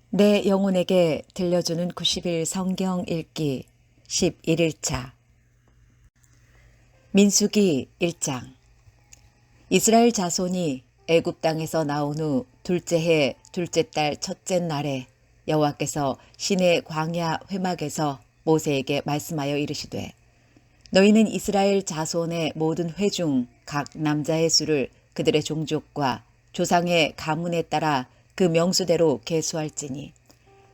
내 영혼에게 들려주는 90일 성경 읽기 11일차 민수기 1장. 이스라엘 자손이 애굽 땅에서 나온 후 둘째 해 둘째 달 첫째 날에 여호와께서 시내 광야 회막에서 모세에게 말씀하여 이르시되 너희는 이스라엘 자손의 모든 회 중 각 남자의 수를 그들의 종족과 조상의 가문에 따라 그 명수대로 계수할지니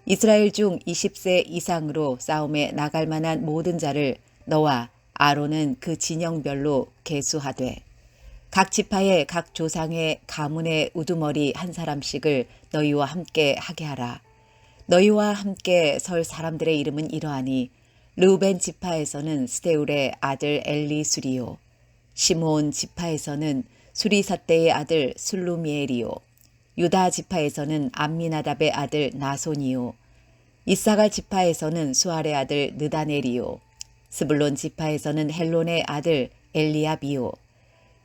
이스라엘 중 20세 이상으로 싸움에 나갈 만한 모든 자를 너와 아론은 그 진영별로 계수하되 각 지파의 각 조상의 가문의 우두머리 한 사람씩을 너희와 함께 하게 하라. 너희와 함께 설 사람들의 이름은 이러하니 르우벤 지파에서는 스데울의 아들 엘리수리요, 시므온 지파에서는 수리사대의 아들 술루미엘이요, 유다 지파에서는 암미나답의 아들 나손이요, 이사갈 지파에서는 수알의 아들 느다넬이요, 스불론 지파에서는 헬론의 아들 엘리압이요,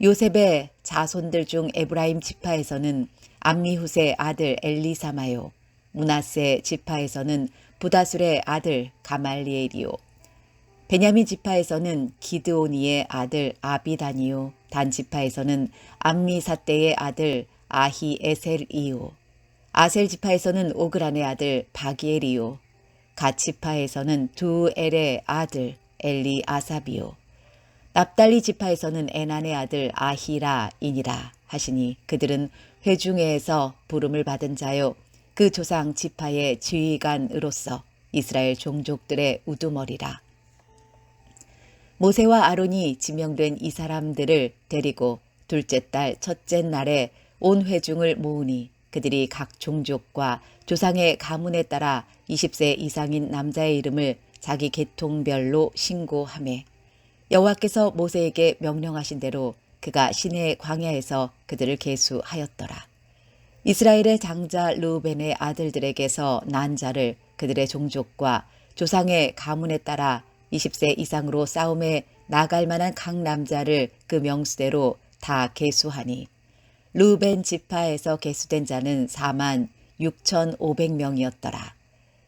요셉의 자손들 중 에브라임 지파에서는 암미훗의 아들 엘리사마요, 므낫세 지파에서는 부다술의 아들 가말리엘이요, 베냐민 지파에서는 기드오니의 아들 아비다니요, 단 지파에서는 암미사대의 아들 아히에셀이요, 아셀 지파에서는 오그란의 아들 바기엘이요, 갓 지파에서는 두엘의 아들 엘리아삽이요, 납달리 지파에서는 에난의 아들 아히라이니라 하시니 그들은 회중회에서 부름을 받은 자요 그 조상 지파의 지휘관으로서 이스라엘 종족들의 우두머리라. 모세와 아론이 지명된 이 사람들을 데리고 둘째 달 첫째 날에 온 회중을 모으니 그들이 각 종족과 조상의 가문에 따라 20세 이상인 남자의 이름을 자기 계통별로 신고하매 여호와께서 모세에게 명령하신 대로 그가 시내 광야에서 그들을 계수하였더라. 이스라엘의 장자 르우벤의 아들들에게서 난 자를 그들의 종족과 조상의 가문에 따라 20세 이상으로 싸움에 나갈 만한 각 남자를 그 명수대로 다 계수하니 르우벤 지파에서 계수된 자는 4만 6,500명이었더라.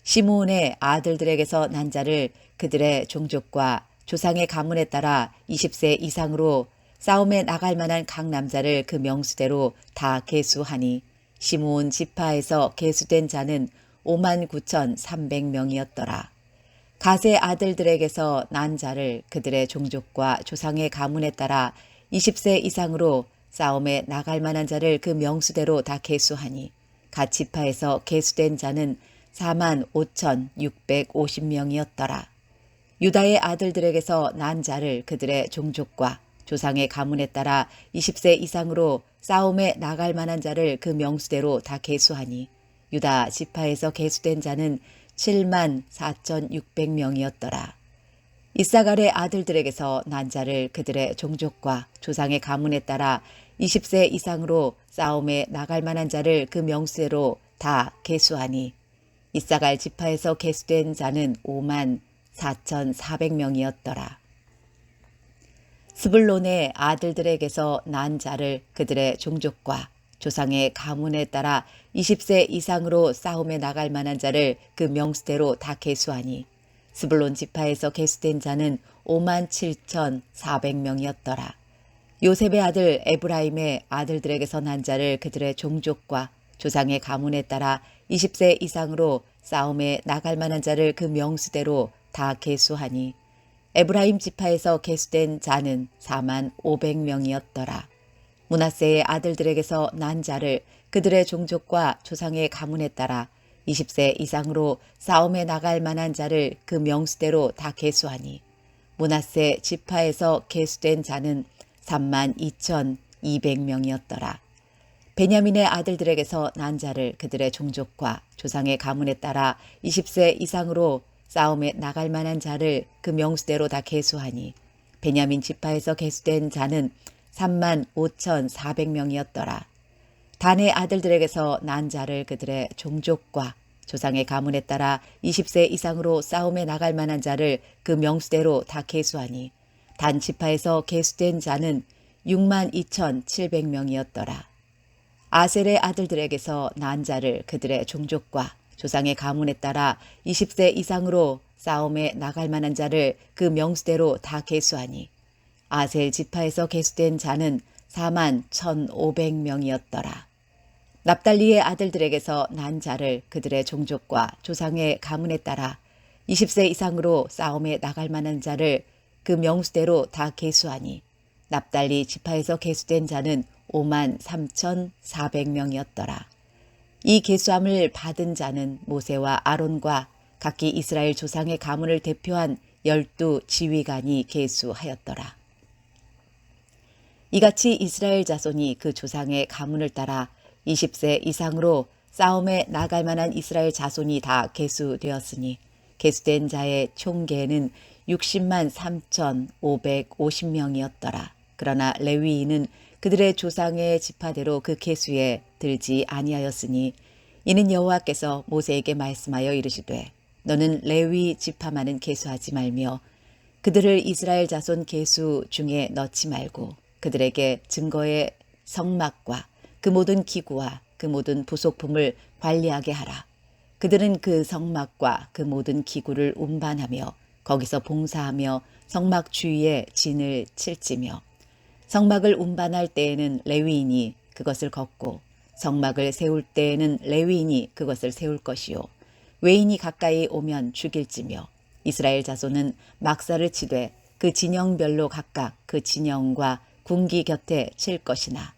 시므온의 아들들에게서 난 자를 그들의 종족과 조상의 가문에 따라 20세 이상으로 싸움에 나갈 만한 각 남자를 그 명수대로 다 계수하니 시므온 지파에서 계수된 자는 5만 9,300명이었더라. 갓의 아들들에게서 난 자를 그들의 종족과 조상의 가문에 따라 20세 이상으로 싸움에 나갈 만한 자를 그 명수대로 다 계수하니 갓 지파에서 계수된 자는 4만 5,650명이었더라. 유다의 아들들에게서 난 자를 그들의 종족과 조상의 가문에 따라 20세 이상으로 싸움에 나갈 만한 자를 그 명수대로 다 계수하니 유다 지파에서 계수된 자는 7만 4,600명이었더라. 이사갈의 아들들에게서 난 자를 그들의 종족과 조상의 가문에 따라 20세 이상으로 싸움에 나갈 만한 자를 그 명수대로 다 계수하니 이사갈 지파에서 계수된 자는 5만 4,400명이었더라. 스불론의 아들들에게서 난 자를 그들의 종족과 조상의 가문에 따라 20세 이상으로 싸움에 나갈 만한 자를 그 명수대로 다 계수하니 스불론 지파에서 계수된 자는 5만 7,400명이었더라. 요셉의 아들 에브라임의 아들들에게서 난 자를 그들의 종족과 조상의 가문에 따라 20세 이상으로 싸움에 나갈 만한 자를 그 명수대로 다 계수하니 에브라임 지파에서 계수된 자는 4만 500명이었더라. 므낫세의 아들들에게서 난 자를 그들의 종족과 조상의 가문에 따라 20세 이상으로 싸움에 나갈 만한 자를 그 명수대로 다 계수하니 므낫세 지파에서 계수된 자는 3만 2,200명이었더라. 베냐민의 아들들에게서 난 자를 그들의 종족과 조상의 가문에 따라 20세 이상으로 싸움에 나갈 만한 자를 그 명수대로 다 계수하니 베냐민 지파에서 계수된 자는 3만 5,400명이었더라. 단의 아들들에게서 난 자를 그들의 종족과 조상의 가문에 따라 20세 이상으로 싸움에 나갈 만한 자를 그 명수대로 다 계수하니 단 지파에서 계수된 자는 6만 2,700명이었더라. 아셀의 아들들에게서 난 자를 그들의 종족과 조상의 가문에 따라 20세 이상으로 싸움에 나갈 만한 자를 그 명수대로 다 계수하니 아셀 지파에서 계수된 자는 4만 1,500명이었더라. 납달리의 아들들에게서 난 자를 그들의 종족과 조상의 가문에 따라 20세 이상으로 싸움에 나갈 만한 자를 그 명수대로 다 계수하니 납달리 지파에서 계수된 자는 5만 3,400명이었더라. 이 계수함을 받은 자는 모세와 아론과 각기 이스라엘 조상의 가문을 대표한 12 지휘관이 계수하였더라. 이같이 이스라엘 자손이 그 조상의 가문을 따라 20세 이상으로 싸움에 나갈 만한 이스라엘 자손이 다 계수되었으니 계수된 자의 총계는 60만 3,550명이었더라. 그러나 레위인은 그들의 조상의 지파대로 그 계수에 들지 아니하였으니 이는 여호와께서 모세에게 말씀하여 이르시되 너는 레위 지파만은 계수하지 말며 그들을 이스라엘 자손 계수 중에 넣지 말고 그들에게 증거의 성막과 그 모든 기구와 그 모든 부속품을 관리하게 하라. 그들은 그 성막과 그 모든 기구를 운반하며 거기서 봉사하며 성막 주위에 진을 칠지며 성막을 운반할 때에는 레위인이 그것을 걷고 성막을 세울 때에는 레위인이 그것을 세울 것이요 외인이 가까이 오면 죽일지며 이스라엘 자손은 막사를 치되 그 진영별로 각각 그 진영과 군기 곁에 칠 것이나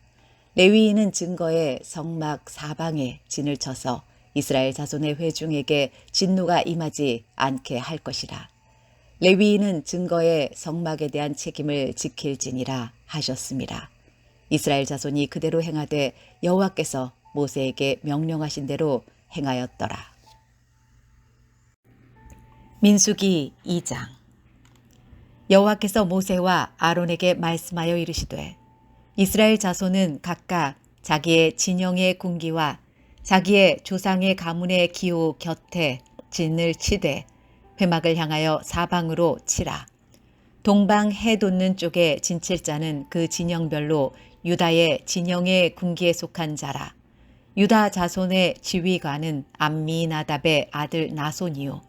레위인은 증거의 성막 사방에 진을 쳐서 이스라엘 자손의 회중에게 진노가 임하지 않게 할 것이라. 레위인은 증거의 성막에 대한 책임을 지킬지니라 하셨습니다. 이스라엘 자손이 그대로 행하되 여호와께서 모세에게 명령하신 대로 행하였더라. 민수기 2장. 여호와께서 모세와 아론에게 말씀하여 이르시되 이스라엘 자손은 각각 자기의 진영의 군기와 자기의 조상의 가문의 기호 곁에 진을 치되 회막을 향하여 사방으로 치라. 동방 해 돋는 쪽에 진칠 자는 그 진영별로 유다의 진영의 군기에 속한 자라. 유다 자손의 지휘관은 암미나답의 아들 나손이요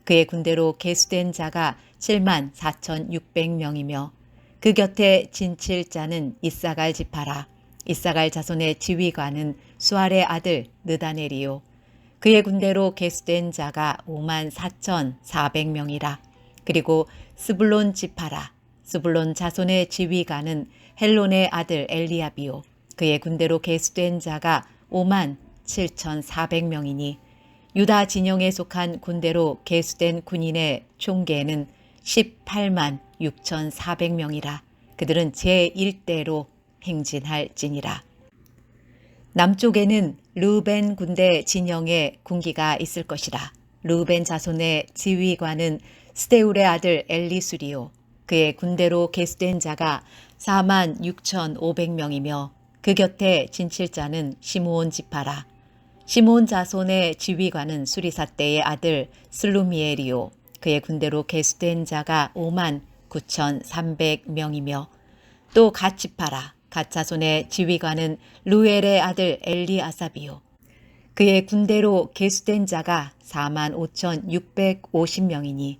그의 군대로 계수된 자가 7만 4,600명이며 그 곁에 진칠 자는 이사갈 지파라. 이사갈 자손의 지휘관은 수알의 아들 느다넬이요 그의 군대로 계수된 자가 5만 4,400명이라. 그리고 스불론 지파라. 스불론 자손의 지휘관은 헬론의 아들 엘리압이요 그의 군대로 계수된 자가 5만 7,400명이니 유다 진영에 속한 군대로 계수된 군인의 총계는 18만 6,400명이라. 그들은 제1대로 행진할지니라. 남쪽에는 르우벤 군대 진영에 군기가 있을 것이라. 르우벤 자손의 지휘관은 스데울의 아들 엘리수리요 그의 군대로 계수된 자가 4만 6,500명이며 그 곁에 진칠 자는 시므온 지파라. 시므온 자손의 지휘관은 수리사떼의 아들 슬루미엘이요 그의 군대로 계수된 자가 5만 9,300명이며 또 갓 지파라. 갓 자손의 지휘관은 루엘의 아들 엘리아삽이요 그의 군대로 계수된 자가 4만 5,650명이니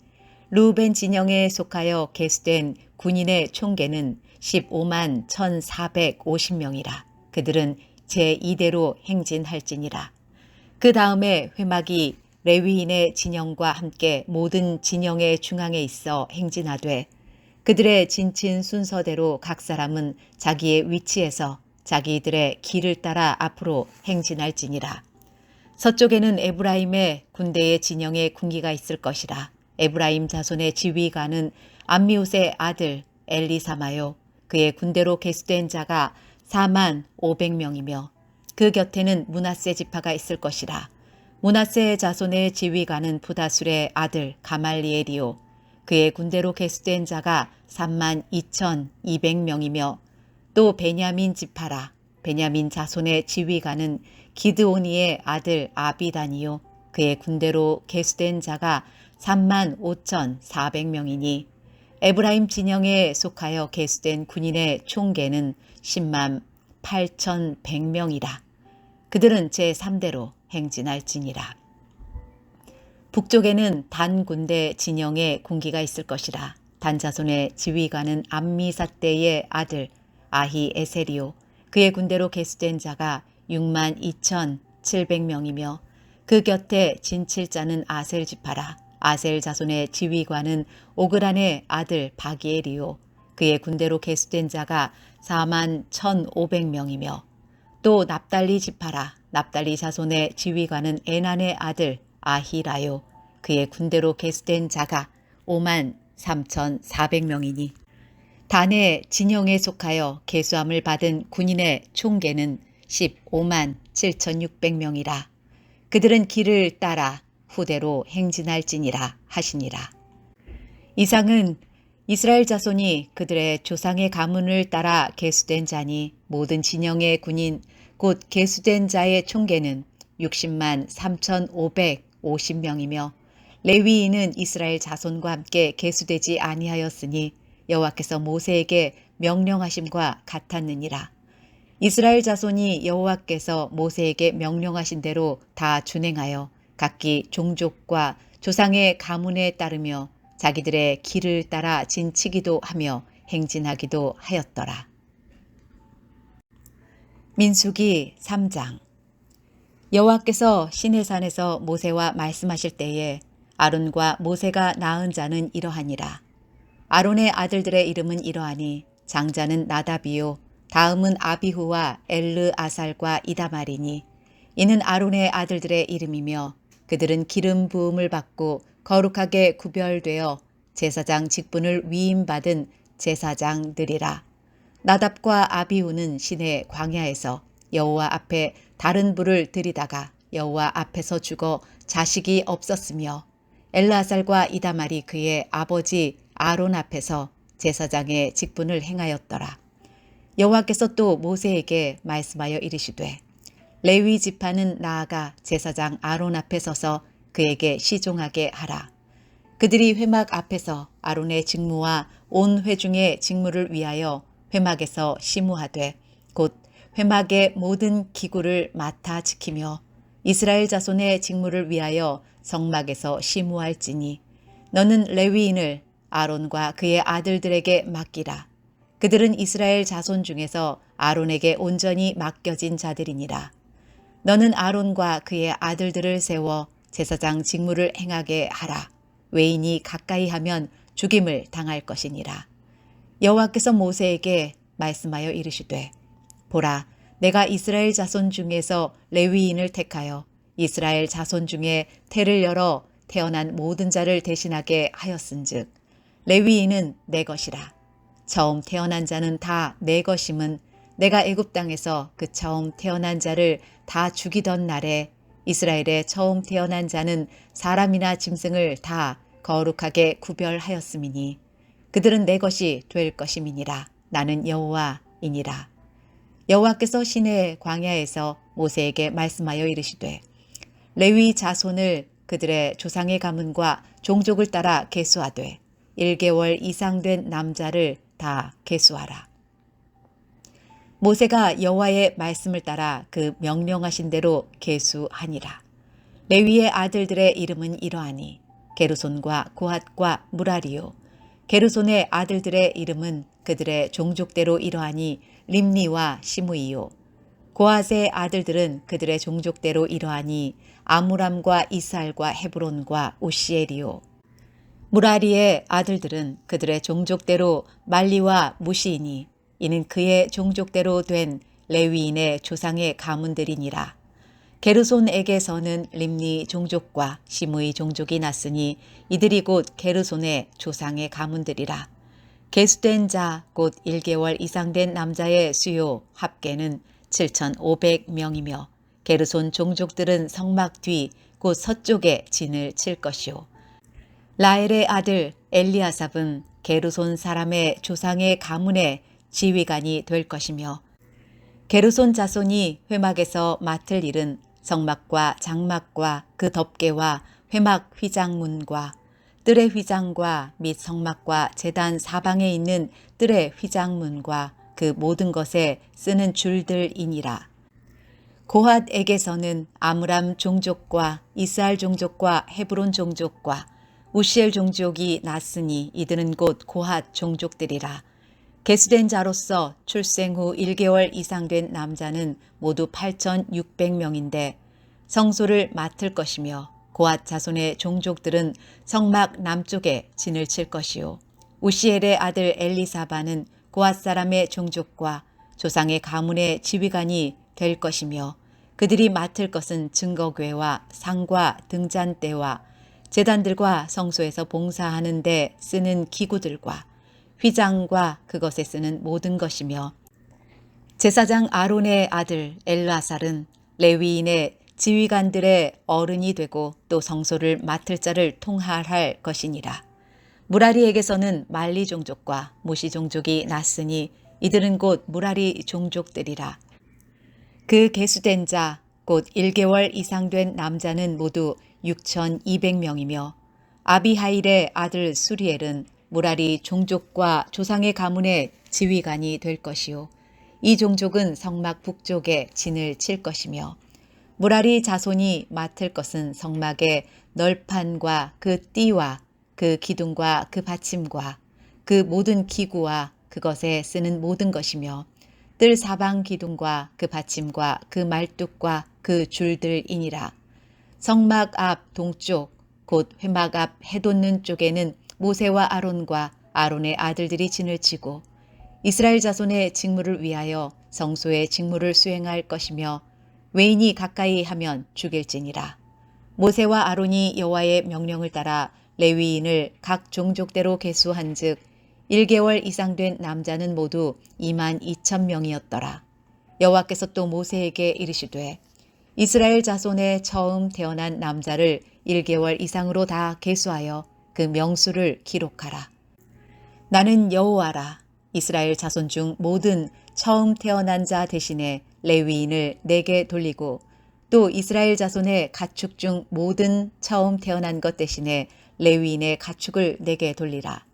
루벤 진영에 속하여 계수된 군인의 총계는 15만 1,450명이라. 그들은 제2대로 행진할지니라. 그 다음에 회막이 레위인의 진영과 함께 모든 진영의 중앙에 있어 행진하되 그들의 진친 순서대로 각 사람은 자기의 위치에서 자기들의 길을 따라 앞으로 행진할지니라. 서쪽에는 에브라임의 군대의 진영에 군기가 있을 것이라. 에브라임 자손의 지휘관은 암미옷의 아들 엘리사마요 그의 군대로 계수된 자가 4만 500명이며 그 곁에는 므낫세 지파가 있을 것이라. 므낫세 자손의 지휘관은 부다술의 아들 가말리엘이요 그의 군대로 계수된 자가 3만 2,200명이며 또 베냐민 지파라. 베냐민 자손의 지휘관은 기드오니의 아들 아비단이요 그의 군대로 계수된 자가 3만 5,400명이니 에브라임 진영에 속하여 계수된 군인의 총계는 10만 8,100명이라. 그들은 제3대로 행진할지니라. 북쪽에는 단 군대 진영의 군기가 있을 것이라. 단 자손의 지휘관은 암미사대의 아들 아히 에셀이요. 그의 군대로 계수된 자가 62,700명이며 그 곁에 진칠자는 아셀 지파라. 아셀 자손의 지휘관은 오그란의 아들 바기엘이요. 그의 군대로 계수된 자가 41,500명이며 또 납달리 지파라. 납달리 자손의 지휘관은 에난의 아들 아히라요. 그의 군대로 계수된 자가 53,400명이니 단의 진영에 속하여 계수함을 받은 군인의 총계는 157,600명이라. 그들은 길을 따라 후대로 행진할지니라 하시니라. 이상은 이스라엘 자손이 그들의 조상의 가문을 따라 계수된 자니 모든 진영의 군인 곧 계수된 자의 총계는 60만 3,550명이며 레위인은 이스라엘 자손과 함께 계수되지 아니하였으니 여호와께서 모세에게 명령하심과 같았느니라. 이스라엘 자손이 여호와께서 모세에게 명령하신 대로 다 준행하여 각기 종족과 조상의 가문에 따르며 자기들의 길을 따라 진치기도 하며 행진하기도 하였더라. 민수기 3장. 여호와께서 시내산에서 모세와 말씀하실 때에 아론과 모세가 낳은 자는 이러하니라. 아론의 아들들의 이름은 이러하니 장자는 나답이요 다음은 아비후와 엘르아살과 이다말이니 이는 아론의 아들들의 이름이며 그들은 기름 부음을 받고 거룩하게 구별되어 제사장 직분을 위임받은 제사장들이라. 나답과 아비후는 시내 광야에서 여호와 앞에 다른 불을 들이다가 여호와 앞에서 죽어 자식이 없었으며 엘르아살과 이다말이 그의 아버지 아론 앞에서 제사장의 직분을 행하였더라. 여호와께서 또 모세에게 말씀하여 이르시되 레위 지파는 나아가 제사장 아론 앞에 서서 그에게 시종하게 하라. 그들이 회막 앞에서 아론의 직무와 온 회중의 직무를 위하여 회막에서 시무하되 곧 회막의 모든 기구를 맡아 지키며 이스라엘 자손의 직무를 위하여 성막에서 시무할지니 너는 레위인을 아론과 그의 아들들에게 맡기라. 그들은 이스라엘 자손 중에서 아론에게 온전히 맡겨진 자들이니라. 너는 아론과 그의 아들들을 세워 제사장 직무를 행하게 하라. 외인이 가까이 하면 죽임을 당할 것이니라. 여호와께서 모세에게 말씀하여 이르시되 보라 내가 이스라엘 자손 중에서 레위인을 택하여 이스라엘 자손 중에 태를 열어 태어난 모든 자를 대신하게 하였은즉 레위인은 내 것이라. 처음 태어난 자는 다 내 것임은 내가 애굽 땅에서 그 처음 태어난 자를 다 죽이던 날에 이스라엘의 처음 태어난 자는 사람이나 짐승을 다 거룩하게 구별하였음이니 그들은 내 것이 될 것임이니라. 나는 여호와이니라. 여호와께서 시내 광야에서 모세에게 말씀하여 이르시되 레위 자손을 그들의 조상의 가문과 종족을 따라 계수하되 1개월 이상 된 남자를 다 계수하라. 모세가 여호와의 말씀을 따라 그 명령하신 대로 계수하니라. 레위의 아들들의 이름은 이러하니 게르손과 고핫과 무라리요. 게르손의 아들들의 이름은 그들의 종족대로 이러하니 림니와 시므이요. 고핫의 아들들은 그들의 종족대로 이러하니 아므람과 이스할과 헤브론과 오시엘이요. 무라리의 아들들은 그들의 종족대로 말리와 무시이니 이는 그의 종족대로 된 레위인의 조상의 가문들이니라. 게르손에게서는 림니 종족과 시므이 종족이 났으니 이들이 곧 게르손의 조상의 가문들이라. 계수된 자 곧 1개월 이상 된 남자의 수요 합계는 7,500명이며 게르손 종족들은 성막 뒤 곧 서쪽에 진을 칠 것이요. 라엘의 아들 엘리아삽은 게르손 사람의 조상의 가문의 지휘관이 될 것이며 게르손 자손이 회막에서 맡을 일은 성막과 장막과 그 덮개와 회막 휘장문과 뜰의 휘장과 및 성막과 제단 사방에 있는 뜰의 휘장문과 그 모든 것에 쓰는 줄들이니라. 고핫에게서는 아므람 종족과 이스라엘 종족과 헤브론 종족과 우시엘 종족이 났으니 이들은 곧 고핫 종족들이라. 계수된 자로서 출생 후 1개월 이상 된 남자는 모두 8,600명인데 성소를 맡을 것이며 고핫 자손의 종족들은 성막 남쪽에 진을 칠 것이요. 우시엘의 아들 엘리사바는 고핫 사람의 종족과 조상의 가문의 지휘관이 될 것이며 그들이 맡을 것은 증거궤와 상과 등잔대와 제단들과 성소에서 봉사하는 데 쓰는 기구들과 휘장과 그것에 쓰는 모든 것이며 제사장 아론의 아들 엘르아살은 레위인의 지휘관들의 어른이 되고 또 성소를 맡을 자를 통할할 것이니라. 무라리에게서는 말리 종족과 무시 종족이 났으니 이들은 곧 무라리 종족들이라. 그 계수된 자 곧 1개월 이상 된 남자는 모두 6,200명이며 아비하일의 아들 수리엘은 무라리 종족과 조상의 가문의 지휘관이 될 것이요. 이 종족은 성막 북쪽에 진을 칠 것이며 무라리 자손이 맡을 것은 성막의 널판과 그 띠와 그 기둥과 그 받침과 그 모든 기구와 그것에 쓰는 모든 것이며 뜰 사방 기둥과 그 받침과 그 말뚝과 그 줄들이니라. 성막 앞 동쪽 곧 회막 앞 해돋는 쪽에는 모세와 아론과 아론의 아들들이 진을 치고 이스라엘 자손의 직무를 위하여 성소의 직무를 수행할 것이며 외인이 가까이 하면 죽일지니라. 모세와 아론이 여호와의 명령을 따라 레위인을 각 종족대로 계수한즉 1개월 이상 된 남자는 모두 22,000명이었더라. 여호와께서 또 모세에게 이르시되 이스라엘 자손의 처음 태어난 남자를 1개월 이상으로 다 계수하여 그 명수를 기록하라. 나는 여호와라. 이스라엘 자손 중 모든 처음 태어난 자 대신에 레위인을 내게 돌리고 또 이스라엘 자손의 가축 중 모든 처음 태어난 것 대신에 레위인의 가축을 내게 돌리라.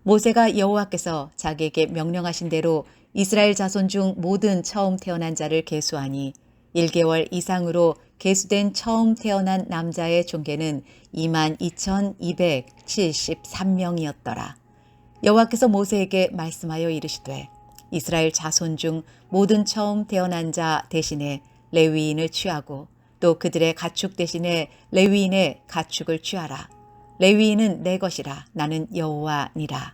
모세가 여호와께서 자기에게 명령하신 대로 이스라엘 자손 중 모든 처음 태어난 자를 계수하니 1개월 이상으로 계수된 처음 태어난 남자의 종계는 22,273명이었더라. 여호와께서 모세에게 말씀하여 이르시되 이스라엘 자손 중 모든 처음 태어난 자 대신에 레위인을 취하고 또 그들의 가축 대신에 레위인의 가축을 취하라. 레위인은 내 것이라. 나는 여호와니라.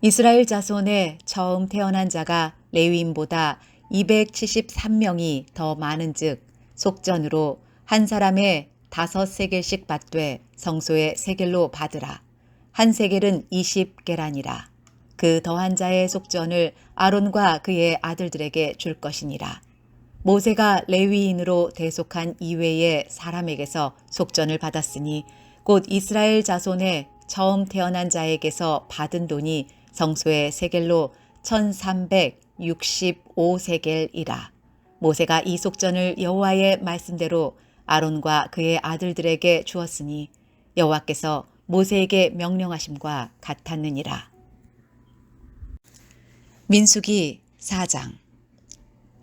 이스라엘 자손의 처음 태어난 자가 레위인보다 273명이 더 많은즉 속전으로 한 사람의 5세겔씩 받되 성소의 세겔로 받으라. 한 세겔은 20게라니라. 그 더한 자의 속전을 아론과 그의 아들들에게 줄 것이니라. 모세가 레위인으로 대속한 이외의 사람에게서 속전을 받았으니 곧 이스라엘 자손의 처음 태어난 자에게서 받은 돈이 성소의 세겔로 1365세겔이라. 모세가 이 속전을 여호와의 말씀대로 아론과 그의 아들들에게 주었으니 여호와께서 모세에게 명령하심과 같았느니라. 민수기 4장.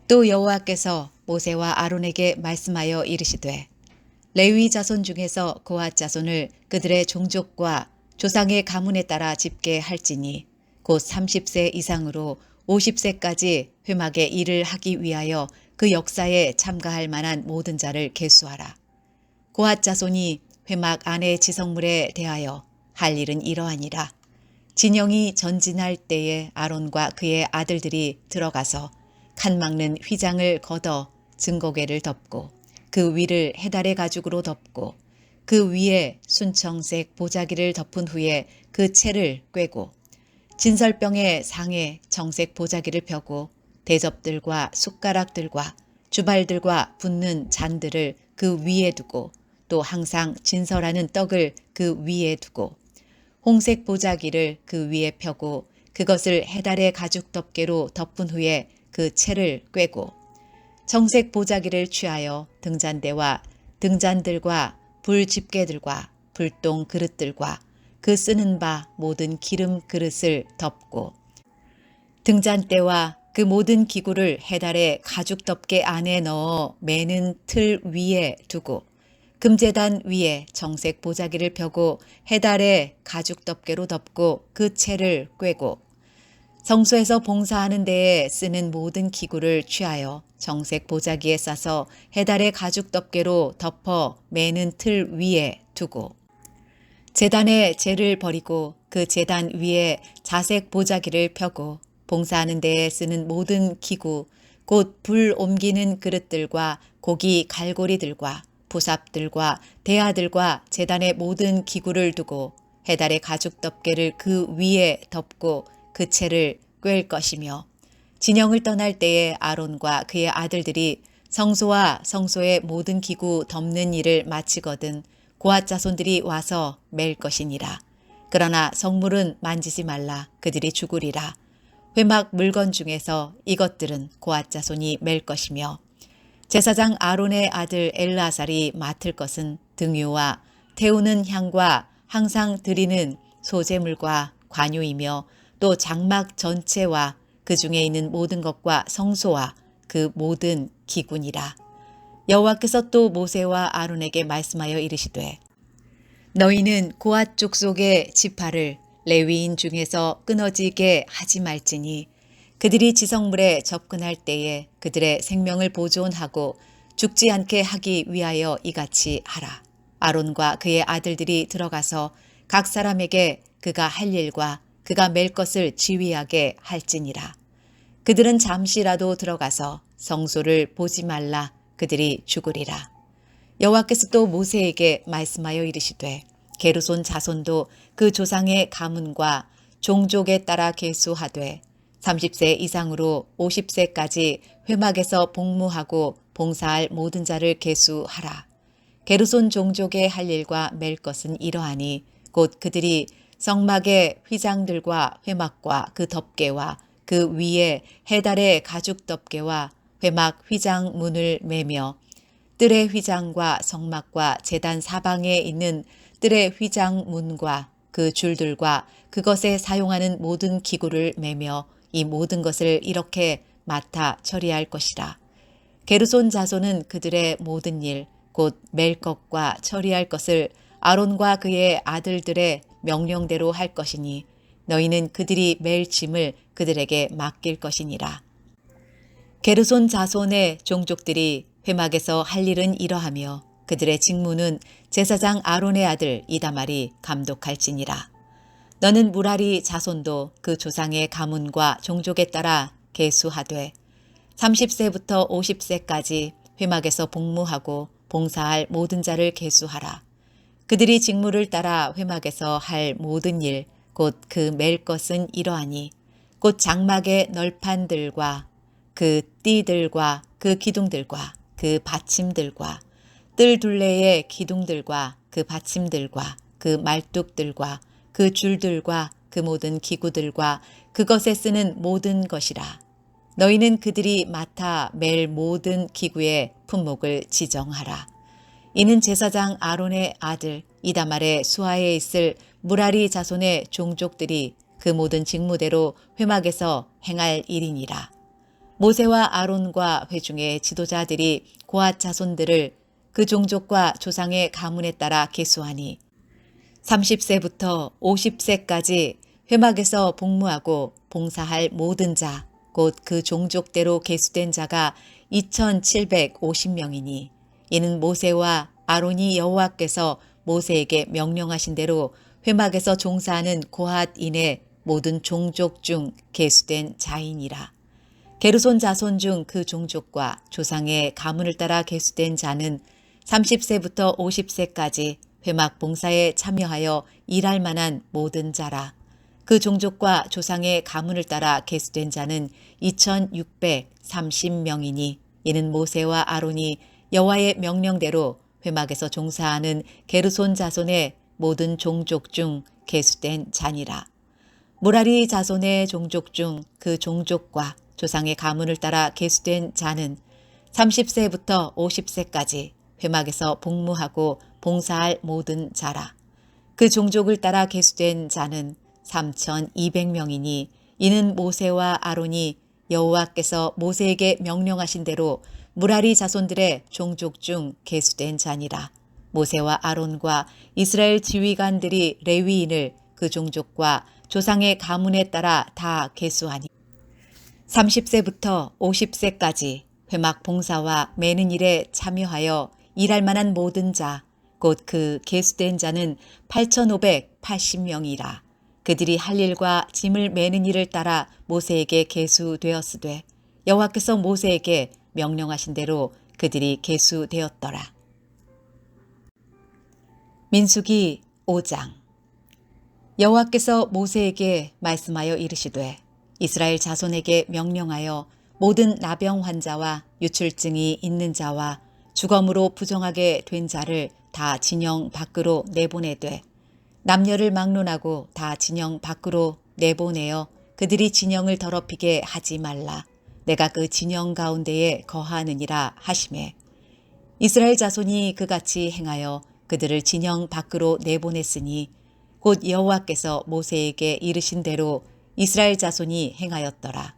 또 여호와께서 모세와 아론에게 말씀하여 이르시되 레위 자손 중에서 고핫 자손을 그들의 종족과 조상의 가문에 따라 집계할지니 곧 30세 이상으로 50세까지 회막의 일을 하기 위하여 그 역사에 참가할 만한 모든 자를 계수하라. 고핫 자손이 회막 안의 지성물에 대하여 할 일은 이러하니라. 진영이 전진할 때에 아론과 그의 아들들이 들어가서 칸 막는 휘장을 걷어 증거궤를 덮고 그 위를 해달의 가죽으로 덮고 그 위에 순청색 보자기를 덮은 후에 그 채를 꿰고 진설병의 상에 정색 보자기를 펴고 대접들과 숟가락들과 주발들과 붓는 잔들을 그 위에 두고 또 항상 진설하는 떡을 그 위에 두고 홍색 보자기를 그 위에 펴고 그것을 해달의 가죽 덮개로 덮은 후에 그 채를 꿰고 정색 보자기를 취하여 등잔대와 등잔들과 불집게들과 불똥 그릇들과 그 쓰는 바 모든 기름 그릇을 덮고 등잔대와 그 모든 기구를 해달의 가죽 덮개 안에 넣어 매는 틀 위에 두고 금제단 위에 정색 보자기를 펴고 해달의 가죽 덮개로 덮고 그 채를 꿰고 성소에서 봉사하는 데에 쓰는 모든 기구를 취하여 정색 보자기에 싸서 해달의 가죽 덮개로 덮어 매는 틀 위에 두고 제단에 재를 버리고 그 제단 위에 자색 보자기를 펴고 봉사하는 데에 쓰는 모든 기구 곧 불 옮기는 그릇들과 고기 갈고리들과 부삽들과 대야들과 제단의 모든 기구를 두고 해달의 가죽 덮개를 그 위에 덮고 그 채를 꿰을 것이며 진영을 떠날 때에 아론과 그의 아들들이 성소와 성소의 모든 기구 덮는 일을 마치거든 고앗 자손들이 와서 맬 것이니라. 그러나 성물은 만지지 말라. 그들이 죽으리라. 회막 물건 중에서 이것들은 고앗 자손이 맬 것이며 제사장 아론의 아들 엘르아살이 맡을 것은 등유와 태우는 향과 항상 드리는 소제물과 관유이며 또 장막 전체와 그 중에 있는 모든 것과 성소와 그 모든 기구니라. 여호와께서 또 모세와 아론에게 말씀하여 이르시되 너희는 고앗 족속의 지파를 레위인 중에서 끊어지게 하지 말지니 그들이 지성물에 접근할 때에 그들의 생명을 보존하고 죽지 않게 하기 위하여 이같이 하라. 아론과 그의 아들들이 들어가서 각 사람에게 그가 할 일과 그가 맬 것을 지휘하게 할지니라. 그들은 잠시라도 들어가서 성소를 보지 말라. 그들이 죽으리라. 여호와께서 또 모세에게 말씀하여 이르시되 게르손 자손도 그 조상의 가문과 종족에 따라 계수하되 30세 이상으로 50세까지 회막에서 복무하고 봉사할 모든 자를 계수하라. 게르손 종족의 할 일과 맬 것은 이러하니 곧 그들이 성막의 휘장들과 회막과 그 덮개와 그 위에 해달의 가죽 덮개와 회막 휘장 문을 매며 뜰의 휘장과 성막과 제단 사방에 있는 뜰의 휘장 문과 그 줄들과 그것에 사용하는 모든 기구를 매며 이 모든 것을 이렇게 맡아 처리할 것이라. 게르손 자손은 그들의 모든 일 곧 맬 것과 처리할 것을 아론과 그의 아들들의 명령대로 할 것이니 너희는 그들이 맬 짐을 그들에게 맡길 것이니라. 게르손 자손의 종족들이 회막에서 할 일은 이러하며 그들의 직무는 제사장 아론의 아들 이다말이 감독할지니라. 너는 무라리 자손도 그 조상의 가문과 종족에 따라 계수하되 30세부터 50세까지 회막에서 복무하고 봉사할 모든 자를 계수하라. 그들이 직무를 따라 회막에서 할 모든 일 곧 그 맬 것은 이러하니 곧 장막의 널판들과 그 띠들과 그 기둥들과 그 받침들과 뜰 둘레의 기둥들과 그 받침들과 그 말뚝들과 그 줄들과 그 모든 기구들과 그것에 쓰는 모든 것이라. 너희는 그들이 맡아 맬 모든 기구의 품목을 지정하라. 이는 제사장 아론의 아들 이다말의 수하에 있을 무라리 자손의 종족들이 그 모든 직무대로 회막에서 행할 일이니라. 모세와 아론과 회중의 지도자들이 고앗 자손들을 그 종족과 조상의 가문에 따라 계수하니 30세부터 50세까지 회막에서 복무하고 봉사할 모든 자, 곧 그 종족대로 계수된 자가 2750명이니 이는 모세와 아론이 여호와께서 모세에게 명령하신 대로 회막에서 종사하는 고앗인의 모든 종족 중 계수된 자이니라. 게르손 자손 중 그 종족과 조상의 가문을 따라 계수된 자는 30세부터 50세까지 회막 봉사에 참여하여 일할 만한 모든 자라. 그 종족과 조상의 가문을 따라 계수된 자는 2630명이니 이는 모세와 아론이 여호와의 명령대로 회막에서 종사하는 게르손 자손의 모든 종족 중 계수된 자니라. 무라리 자손의 종족 중 그 종족과 조상의 가문을 따라 계수된 자는 30세부터 50세까지 회막에서 복무하고 봉사할 모든 자라. 그 종족을 따라 계수된 자는 3200명이니 이는 모세와 아론이 여호와께서 모세에게 명령하신 대로 무라리 자손들의 종족 중 계수된 자니라. 모세와 아론과 이스라엘 지휘관들이 레위인을 그 종족과 조상의 가문에 따라 다 계수하니 30세부터 50세까지 회막 봉사와 매는 일에 참여하여 일할 만한 모든 자, 곧 그 계수된 자는 8,580명이라. 그들이 할 일과 짐을 매는 일을 따라 모세에게 계수되었으되 여호와께서 모세에게 명령하신 대로 그들이 계수되었더라. 민수기 5장. 여호와께서 모세에게 말씀하여 이르시되 이스라엘 자손에게 명령하여 모든 나병 환자와 유출증이 있는 자와 주검으로 부정하게 된 자를 다 진영 밖으로 내보내되 남녀를 막론하고 다 진영 밖으로 내보내어 그들이 진영을 더럽히게 하지 말라. 내가 그 진영 가운데에 거하느니라 하시매 이스라엘 자손이 그같이 행하여 그들을 진영 밖으로 내보냈으니 곧 여호와께서 모세에게 이르신 대로 이스라엘 자손이 행하였더라.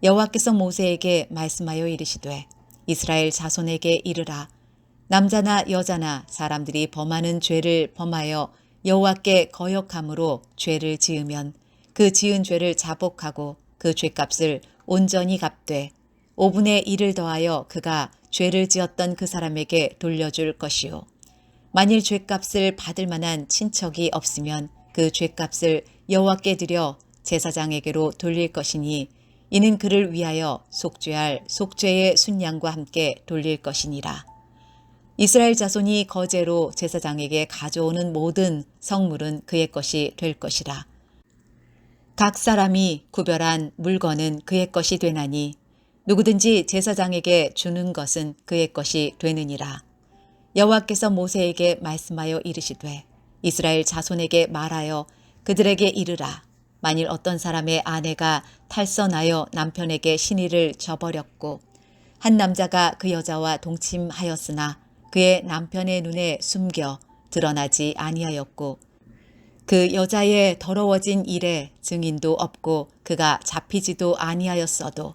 여호와께서 모세에게 말씀하여 이르시되 이스라엘 자손에게 이르라. 남자나 여자나 사람들이 범하는 죄를 범하여 여호와께 거역함으로 죄를 지으면 그 지은 죄를 자복하고 그 죄값을 온전히 갚되 5분의 1을 더하여 그가 죄를 지었던 그 사람에게 돌려줄 것이요. 만일 죄값을 받을 만한 친척이 없으면 그 죄값을 여호와께 드려 제사장에게로 돌릴 것이니 이는 그를 위하여 속죄할 속죄의 순양과 함께 돌릴 것이니라. 이스라엘 자손이 거제로 제사장에게 가져오는 모든 성물은 그의 것이 될 것이라. 각 사람이 구별한 물건은 그의 것이 되나니 누구든지 제사장에게 주는 것은 그의 것이 되느니라. 여호와께서 모세에게 말씀하여 이르시되 이스라엘 자손에게 말하여 그들에게 이르라. 만일 어떤 사람의 아내가 탈선하여 남편에게 신의를 저버렸고 한 남자가 그 여자와 동침하였으나 그의 남편의 눈에 숨겨 드러나지 아니하였고 그 여자의 더러워진 일에 증인도 없고 그가 잡히지도 아니하였어도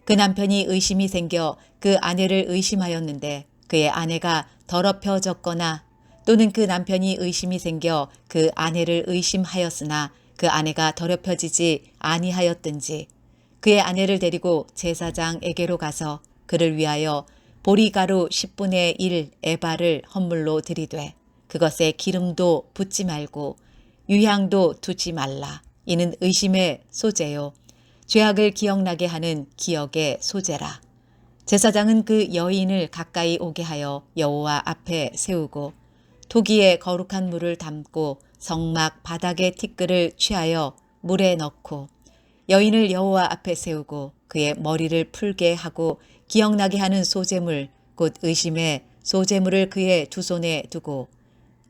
그 남편이 의심이 생겨 그 아내를 의심하였는데 그의 아내가 더럽혀졌거나 또는 그 남편이 의심이 생겨 그 아내를 의심하였으나 그 아내가 더럽혀지지 아니하였든지 그의 아내를 데리고 제사장에게로 가서 그를 위하여 보리가루 10분의 1 에바를 헌물로 드리되 그것에 기름도 붓지 말고 유향도 두지 말라. 이는 의심의 소재요 죄악을 기억나게 하는 기억의 소재라. 제사장은 그 여인을 가까이 오게 하여 여호와 앞에 세우고 토기에 거룩한 물을 담고 성막 바닥의 티끌을 취하여 물에 넣고 여인을 여호와 앞에 세우고 그의 머리를 풀게 하고 기억나게 하는 소재물 곧 의심의 소재물을 그의 두 손에 두고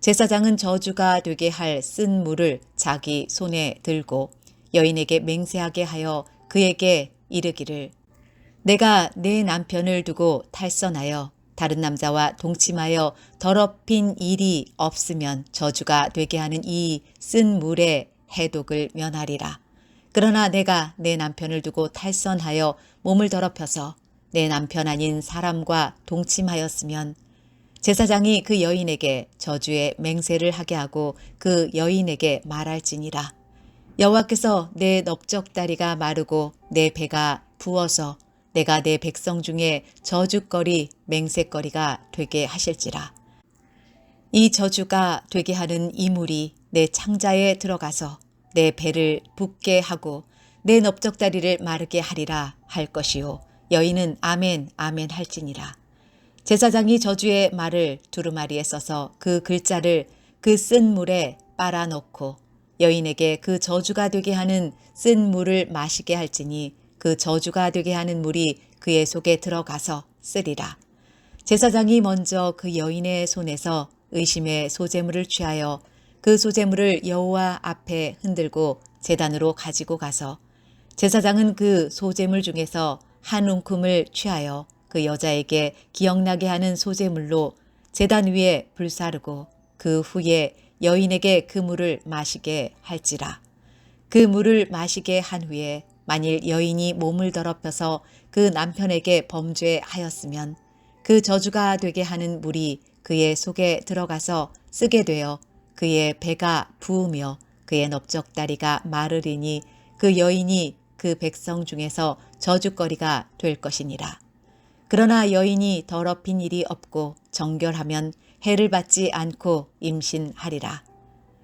제사장은 저주가 되게 할 쓴 물을 자기 손에 들고 여인에게 맹세하게 하여 그에게 이르기를 내가 내 남편을 두고 탈선하여 다른 남자와 동침하여 더럽힌 일이 없으면 저주가 되게 하는 이 쓴 물의 해독을 면하리라. 그러나 내가 내 남편을 두고 탈선하여 몸을 더럽혀서 내 남편 아닌 사람과 동침하였으면 제사장이 그 여인에게 저주의 맹세를 하게 하고 그 여인에게 말할지니라. 여호와께서 내 넓적다리가 마르고 내 배가 부어서 내가 내 백성 중에 저주거리 맹세거리가 되게 하실지라. 이 저주가 되게 하는 이 물이 내 창자에 들어가서 내 배를 붓게 하고 내 넓적다리를 마르게 하리라 할 것이요. 여인은 아멘 아멘 할지니라. 제사장이 저주의 말을 두루마리에 써서 그 글자를 그 쓴 물에 빨아넣고 여인에게 그 저주가 되게 하는 쓴 물을 마시게 할지니 그 저주가 되게 하는 물이 그의 속에 들어가서 쓰리라. 제사장이 먼저 그 여인의 손에서 의심의 소재물을 취하여 그 소재물을 여호와 앞에 흔들고 제단으로 가지고 가서 제사장은 그 소재물 중에서 한 움큼을 취하여 그 여자에게 기억나게 하는 소재물로 제단 위에 불사르고 그 후에 여인에게 그 물을 마시게 할지라. 그 물을 마시게 한 후에 만일 여인이 몸을 더럽혀서 그 남편에게 범죄하였으면 그 저주가 되게 하는 물이 그의 속에 들어가서 쓰게 되어 그의 배가 부으며 그의 넓적다리가 마르리니 그 여인이 그 백성 중에서 저주거리가 될 것이니라. 그러나 여인이 더럽힌 일이 없고 정결하면 해를 받지 않고 임신하리라.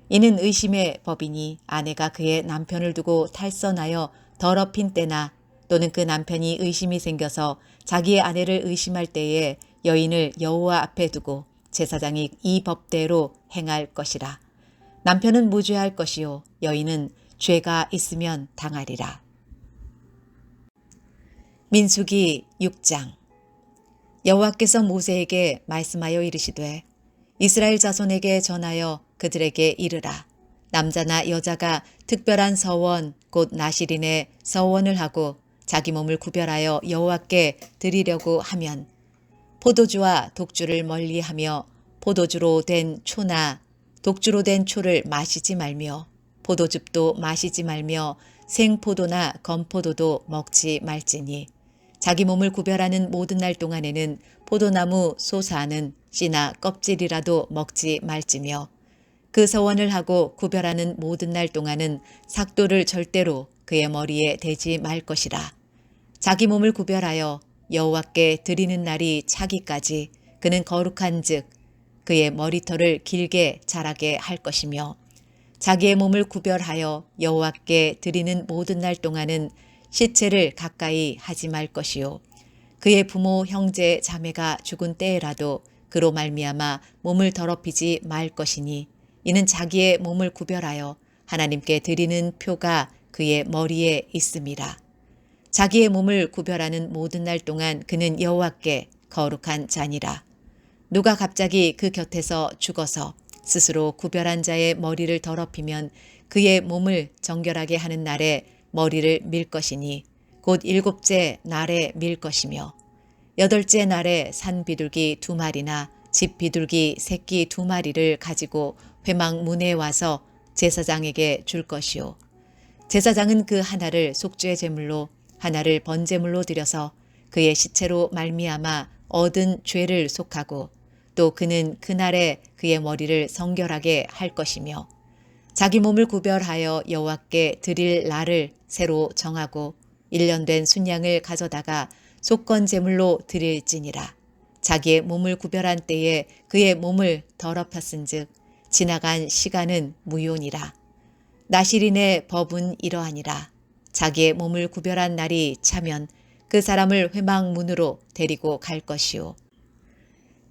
이는 의심의 법이니 아내가 그의 남편을 두고 탈선하여 더럽힌 때나 또는 그 남편이 의심이 생겨서 자기의 아내를 의심할 때에 여인을 여호와 앞에 두고 제사장이 이 법대로 행할 것이라. 남편은 무죄할 것이요 여인은 죄가 있으면 당하리라. 민수기 6장. 여호와께서 모세에게 말씀하여 이르시되 이스라엘 자손에게 전하여 그들에게 이르라. 남자나 여자가 특별한 서원 곧 나실인의 서원을 하고 자기 몸을 구별하여 여호와께 드리려고 하면 포도주와 독주를 멀리하며 포도주로 된 초나 독주로 된 초를 마시지 말며 포도즙도 마시지 말며 생포도나 건포도도 먹지 말지니 자기 몸을 구별하는 모든 날 동안에는 포도나무 솟아는 씨나 껍질이라도 먹지 말지며 그 서원을 하고 구별하는 모든 날 동안은 삭도를 절대로 그의 머리에 대지 말 것이라. 자기 몸을 구별하여 여호와께 드리는 날이 차기까지 그는 거룩한즉 그의 머리털을 길게 자라게 할 것이며 자기의 몸을 구별하여 여호와께 드리는 모든 날 동안은 시체를 가까이 하지 말 것이요 그의 부모 형제 자매가 죽은 때에라도 그로 말미암아 몸을 더럽히지 말 것이니 이는 자기의 몸을 구별하여 하나님께 드리는 표가 그의 머리에 있음이라. 자기의 몸을 구별하는 모든 날 동안 그는 여호와께 거룩한 자니라. 누가 갑자기 그 곁에서 죽어서 스스로 구별한 자의 머리를 더럽히면 그의 몸을 정결하게 하는 날에 머리를 밀 것이니 곧 7째 날에 밀 것이며 8째 날에 산 비둘기 2마리나 집 비둘기 새끼 2마리를 가지고 회막 문에 와서 제사장에게 줄 것이요 제사장은 그 하나를 속죄 제물로 하나를 번제물로 드려서 그의 시체로 말미암아 얻은 죄를 속하고 또 그는 그날에 그의 머리를 성결하게 할 것이며 자기 몸을 구별하여 여호와께 드릴 날을 새로 정하고 1년 된 순양을 가져다가 속건 제물로 드릴지니라. 자기의 몸을 구별한 때에 그의 몸을 더럽혔은즉 지나간 시간은 무효니라. 나실인의 법은 이러하니라. 자기의 몸을 구별한 날이 차면 그 사람을 회막 문으로 데리고 갈 것이요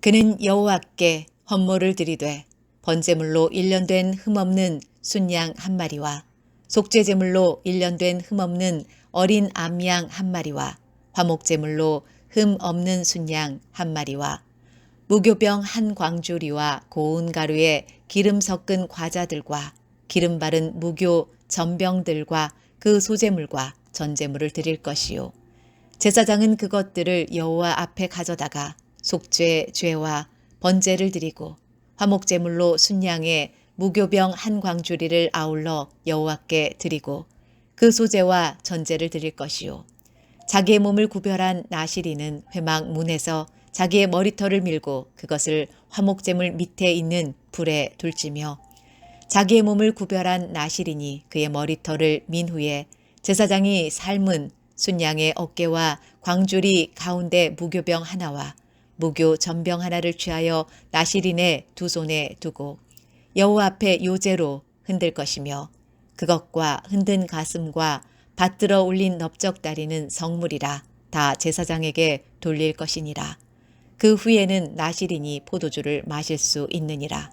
그는 여호와께 헌물을 드리되 번제물로 1년 된 흠없는 순양 1마리와 속죄제물로 1년 된 흠없는 어린 암양 1마리와 화목제물로 흠 없는 순양 1마리와 무교병 1광주리와 고운 가루에 기름 섞은 과자들과 기름 바른 무교 전병들과 그 소제물과 전제물을 드릴 것이요 제사장은 그것들을 여호와 앞에 가져다가 속죄 죄와 번제를 드리고 화목제물로 순양의 무교병 1광주리를 아울러 여호와께 드리고 그 소제와 전제를 드릴 것이요 자기의 몸을 구별한 나실인은 회막 문에서 자기의 머리털을 밀고 그것을 화목제물 밑에 있는 불에 둘지며 자기의 몸을 구별한 나실인이 그의 머리털을 민 후에 제사장이 삶은 순양의 어깨와 광주리 가운데 무교병 하나와 무교 전병 하나를 취하여 나실인의 2손에 두고 여호와 앞에 요제로 흔들 것이며 그것과 흔든 가슴과 받들어 올린 넓적다리는 성물이라 다 제사장에게 돌릴 것이니라. 그 후에는 나실인이 포도주를 마실 수 있느니라.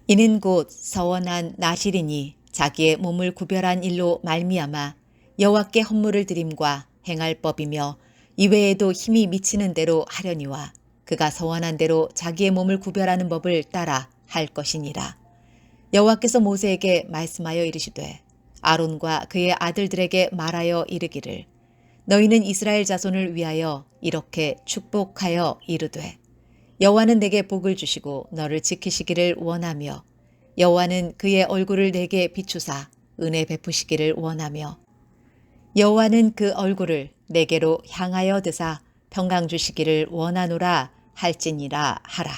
이는 곧 서원한 나실인이 자기의 몸을 구별한 일로 말미암아 여호와께 헌물을 드림과 행할 법이며 이외에도 힘이 미치는 대로 하려니와 그가 서원한 대로 자기의 몸을 구별하는 법을 따라 할 것이니라. 여호와께서 모세에게 말씀하여 이르시되 아론과 그의 아들들에게 말하여 이르기를 너희는 이스라엘 자손을 위하여 이렇게 축복하여 이르되 여호와는 내게 복을 주시고 너를 지키시기를 원하며 여호와는 그의 얼굴을 내게 비추사 은혜 베푸시기를 원하며 여호와는 그 얼굴을 내게로 향하여 드사 평강 주시기를 원하노라 할지니라 하라.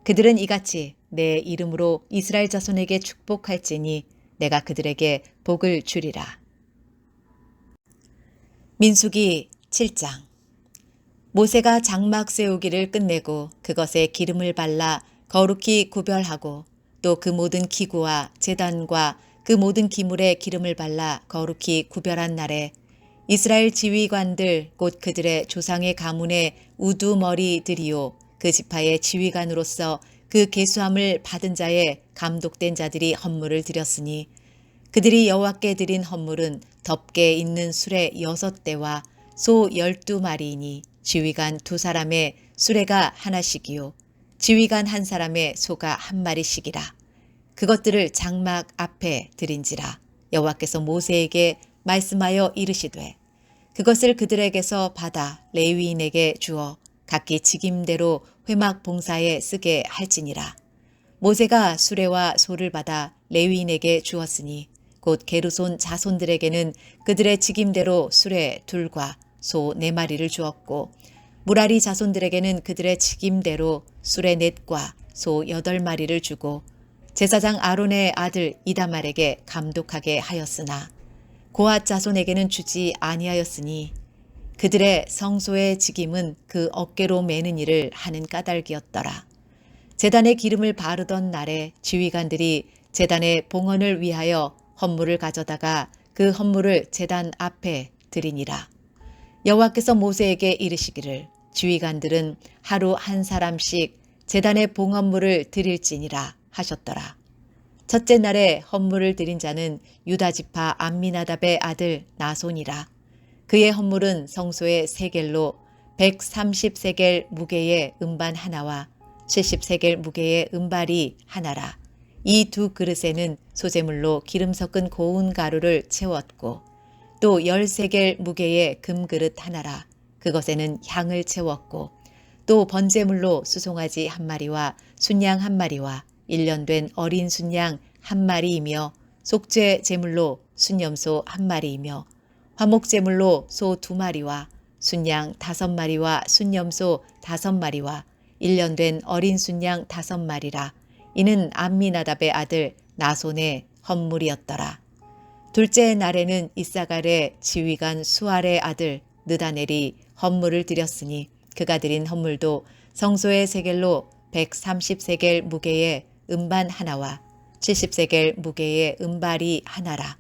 그들은 이같이 내 이름으로 이스라엘 자손에게 축복할지니 내가 그들에게 복을 주리라. 민수기 7장. 모세가 장막 세우기를 끝내고 그것에 기름을 발라 거룩히 구별하고 또 그 모든 기구와 제단과 그 모든 기물에 기름을 발라 거룩히 구별한 날에 이스라엘 지휘관들 곧 그들의 조상의 가문의 우두머리들이요 그 지파의 지휘관으로서 그 계수함을 받은 자의 감독된 자들이 헌물을 드렸으니 그들이 여호와께 드린 헌물은 덮개 있는 수레 6대와 소 12마리이니 지휘관 2사람의 수레가 하나씩이요 지휘관 1사람의 소가 1마리씩이라. 그것들을 장막 앞에 드린지라. 여호와께서 모세에게 말씀하여 이르시되 그것을 그들에게서 받아 레위인에게 주어 각기 직임대로 회막 봉사에 쓰게 할지니라. 모세가 수레와 소를 받아 레위인에게 주었으니 곧 게르손 자손들에게는 그들의 직임대로 수레 2과 소 4마리를 주었고 무라리 자손들에게는 그들의 직임대로 수레 4과 소 8마리를 주고 제사장 아론의 아들 이다말에게 감독하게 하였으나 고앗 자손에게는 주지 아니하였으니 그들의 성소의 직임은 그 어깨로 매는 일을 하는 까닭이었더라. 제단에 기름을 바르던 날에 지휘관들이 제단의 봉헌을 위하여 헌물을 가져다가 그 헌물을 제단 앞에 드리니라. 여호와께서 모세에게 이르시기를 지휘관들은 하루 1사람씩 제단의 봉헌물을 드릴지니라 하셨더라. 첫째 날에 헌물을 드린 자는 유다지파 암미나답의 아들 나손이라. 그의 헌물은 성소의 세겔로 130세겔 무게의 음반 하나와 70세겔 무게의 음발이 하나라. 이 2 그릇에는 소재물로 기름 섞은 고운 가루를 채웠고 또 10세겔 무게의 금그릇 하나라. 그것에는 향을 채웠고 또 번제물로 수송아지 1마리와 순양 1마리와 1년 된 어린 순양 1마리이며 속죄 제물로 순염소 1마리이며 화목제물로 소 2마리와 순양 5마리와 순염소 5마리와 1년 된 어린 순양 5마리라. 이는 암미나답의 아들 나손의 헌물이었더라. 둘째 날에는 이사갈의 지휘관 수알의 아들 느다넬이 헌물을 드렸으니 그가 드린 헌물도 성소의 세겔로 130세겔 무게의 음반 하나와 70세겔 무게의 음발이 하나라.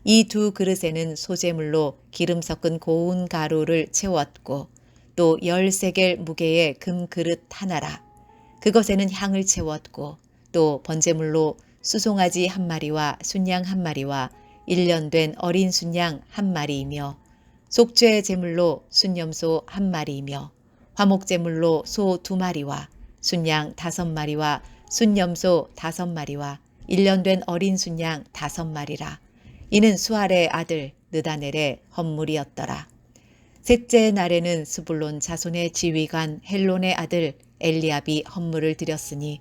이 2 그릇에는 소재물로 기름 섞은 고운 가루를 채웠고 또 10세겔 무게의 금그릇 하나라. 그것에는 향을 채웠고 또 번제물로 수송아지 1마리와 순양 1마리와 1년 된 어린 순양 1마리이며 속죄 제물로 순염소 1마리이며 화목제물로 소 2마리와 순양 5마리와 순염소 5마리와 1년 된 어린 순양 5마리라. 이는 수알의 아들 느다넬의 헌물이었더라. 셋째 날에는 스불론 자손의 지휘관 헬론의 아들 엘리압이 헌물을 드렸으니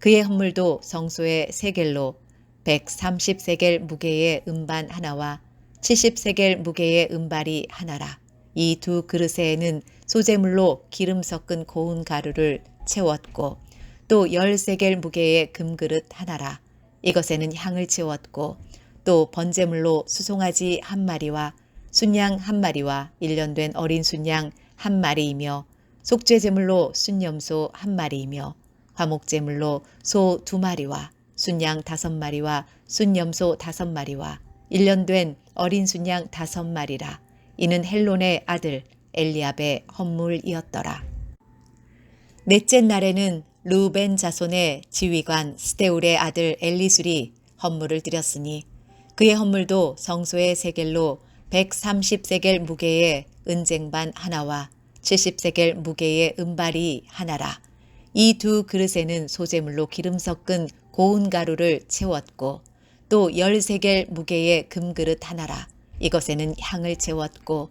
그의 헌물도 성소의 세겔로 130세겔 무게의 음반 하나와 70세겔 무게의 음발이 하나라. 이 2 그릇에는 소재물로 기름 섞은 고운 가루를 채웠고 또 10세겔 무게의 금그릇 하나라. 이것에는 향을 채웠고 또 번제물로 수송아지 1마리와 순양 1마리와 1년 된 어린 순양 1마리이며 속죄제물로 순염소 1마리이며 화목제물로 소 2마리와 순양 5마리와 순염소 5마리와 1년 된 어린 순양 5마리라. 이는 헬론의 아들 엘리압의 헌물이었더라. 넷째 날에는 르우벤 자손의 지휘관 스데울의 아들 엘리술이 헌물을 드렸으니 그의 헌물도 성소의 세겔로 130세겔 무게의 은쟁반 하나와 70세겔 무게의 은발이 하나라. 이 2 그릇에는 소재물로 기름 섞은 고운 가루를 채웠고 또 10세겔 무게의 금그릇 하나라. 이것에는 향을 채웠고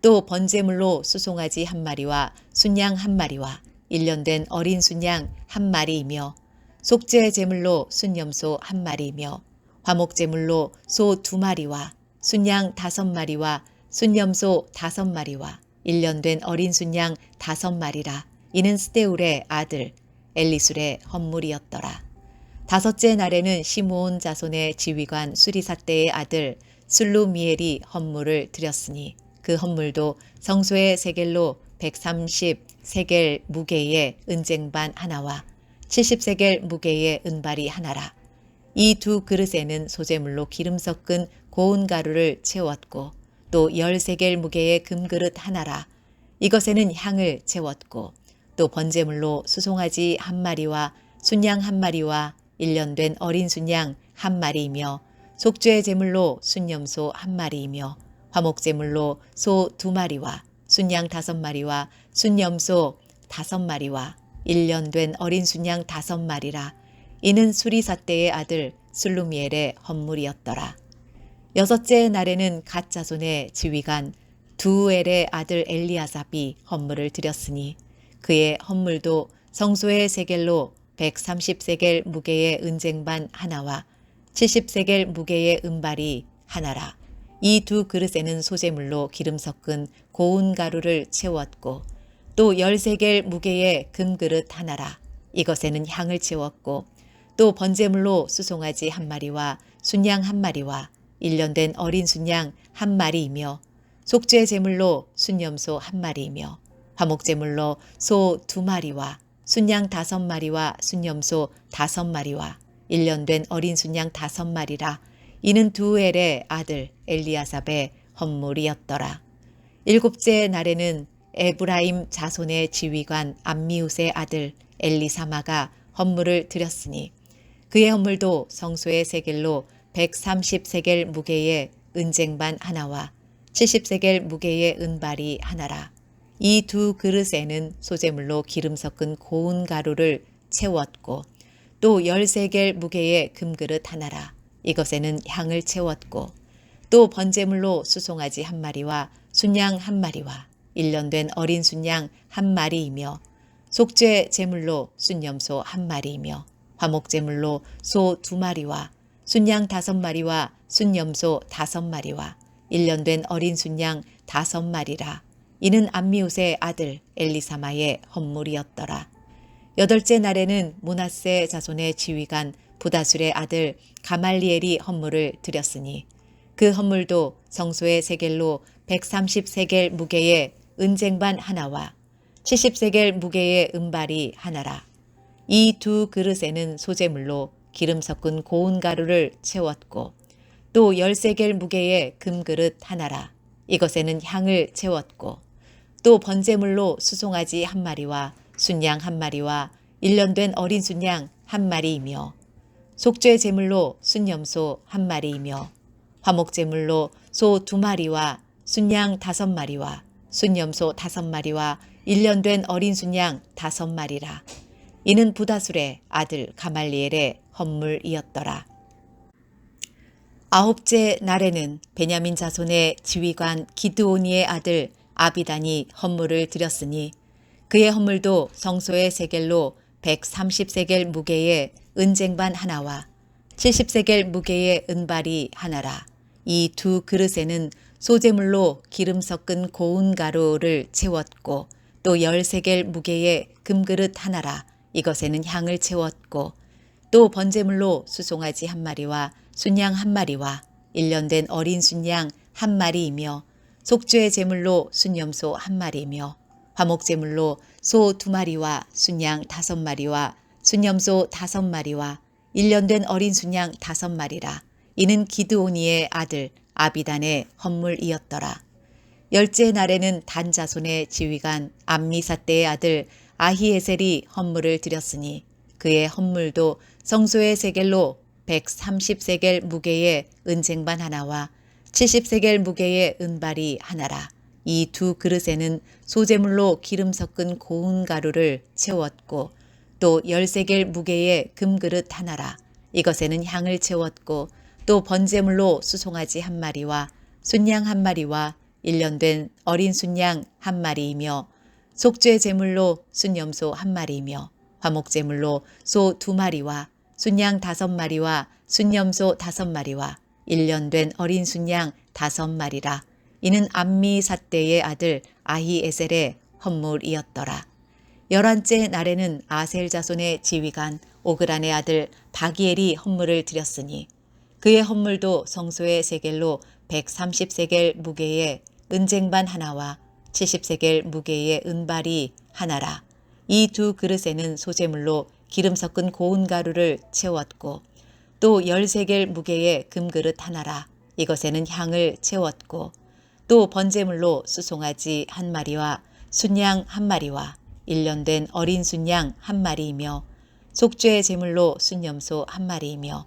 또 번제물로 수송아지 1마리와 순양 1마리와 1년 된 어린 순양 1마리이며 속죄 제물로 순염소 1마리이며 화목제물로 소 2마리와 순양 5마리와 순염소 5마리와 1년 된 어린 순양 5마리라. 이는 스데울의 아들 엘리술의 헌물이었더라. 다섯째 날에는 시므온 자손의 지휘관 수리사떼의 아들 술루미엘이 헌물을 드렸으니 그 헌물도 성소의 세겔로 130세겔 무게의 은쟁반 하나와 70세겔 무게의 은발이 하나라. 이 두 그릇에는 소재물로 기름 섞은 고운 가루를 채웠고 또 10세겔 무게의 금그릇 하나라. 이것에는 향을 채웠고 또 번제물로 수송아지 1마리와 순양 1마리와 1년 된 어린 순양 1마리이며 속죄 제물로 순염소 1마리이며 화목제물로 소 2마리와 순양 5마리와 순염소 5마리와 1년 된 어린 순양 5마리라. 이는 수리사떼의 아들 술루미엘의 헌물이었더라. 여섯째 날에는 갓 자손의 지휘관 두엘의 아들 엘리아삽이 헌물을 드렸으니 그의 헌물도 성소의 세겔로 130세겔 무게의 은쟁반 하나와 70세겔 무게의 은발이 하나라. 이 두 그릇에는 소재물로 기름 섞은 고운 가루를 채웠고 또 10세겔 무게의 금그릇 하나라. 이것에는 향을 채웠고 또 번제물로 수송아지 1마리와 순양 1마리와 1년 된 어린 순양 1마리이며 속죄 제물로 순염소 1마리이며 화목제물로 소 2마리와 순양 5마리와 순염소 5마리와 1년 된 어린 순양 5마리라. 이는 두엘의 아들 엘리아삽의 헌물이었더라. 일곱째 날에는 에브라임 자손의 지휘관 암미웃의 아들 엘리사마가 헌물을 드렸으니 그의 헌물도 성소의 세겔로 130세겔 무게의 은쟁반 하나와 70세겔 무게의 은발이 하나라. 이 두 그릇에는 소재물로 기름 섞은 고운 가루를 채웠고 또 10세겔 무게의 금그릇 하나라. 이것에는 향을 채웠고 또 번제물로 수송아지 1마리와 순양 1마리와 1년 된 어린 순양 1마리이며 속죄 제물로 순염소 1마리이며 화목제물로 소 2마리와 순양 5마리와 순염소 5마리와 1년 된 어린 순양 5마리라. 이는 암미웃의 아들 엘리사마의 헌물이었더라. 여덟째 날에는 므낫세 자손의 지휘관 부다술의 아들 가말리엘이 헌물을 드렸으니 그 헌물도 성소의 세겔로 130세겔 무게의 은쟁반 하나와 70세겔 무게의 은발이 하나라. 이 두 그릇에는 소재물로 기름 섞은 고운 가루를 채웠고 또 10세겔 무게의 금그릇 하나라. 이것에는 향을 채웠고 또 번제물로 수송아지 1마리와 순양 1마리와 1년 된 어린 순양 1마리이며 속죄 제물로 순염소 1마리이며 화목제물로 소 2마리와 순양 5마리와 순염소 5마리와 1년 된 어린 순양 5마리라. 이는 부다술의 아들 가말리엘의 헌물이었더라. 아홉째 날에는 베냐민 자손의 지휘관 기드오니의 아들 아비단이 헌물을 드렸으니 그의 헌물도 성소의 세겔로 130세겔 무게의 은쟁반 하나와 70세겔 무게의 은발이 하나라. 이 두 그릇에는 소재물로 기름 섞은 고운 가루를 채웠고 또 10세겔 무게의 금그릇 하나라. 이것에는 향을 채웠고 또 번제물로 수송아지 1마리와 순양 1마리와 1년 된 어린 순양 1마리이며 속죄 제물로 순염소 1마리이며 화목제물로 소 2마리와 순양 5마리와 순염소 5마리와 1년 된 어린 순양 5마리라. 이는 기드오니의 아들 아비단의 헌물이었더라. 열째 날에는 단 자손의 지휘관 암미사떼의 아들 아히에셀이 헌물을 드렸으니 그의 헌물도 성소의 세겔로 130세겔 무게의 은쟁반 하나와 70세겔 무게의 은발이 하나라. 이 두 그릇에는 소재물로 기름 섞은 고운 가루를 채웠고 또 10세겔 무게의 금그릇 하나라. 이것에는 향을 채웠고 또 번제물로 수송아지 1마리와 순양 1마리와 1년 된 어린 순양 1마리이며 속죄 제물로 순염소 1마리이며 화목제물로 소 2마리와 순양 5마리와 순염소 5마리와 1년 된 어린 순양 5마리라. 이는 암미삿대의 아들 아히에셀의 헌물이었더라. 11째 날에는 아셀 자손의 지휘관 오그란의 아들 바기엘이 헌물을 드렸으니 그의 헌물도 성소의 세겔로 130세겔 무게의 은쟁반 하나와 70세겔 무게의 은발이 하나라. 이 두 그릇에는 소재물로 기름 섞은 고운 가루를 채웠고 또 10세겔 무게의 금그릇 하나라. 이것에는 향을 채웠고 또 번제물로 수송아지 1마리와 순양 1마리와 1년 된 어린 순양 1마리이며 속죄 제물로 순염소 1마리이며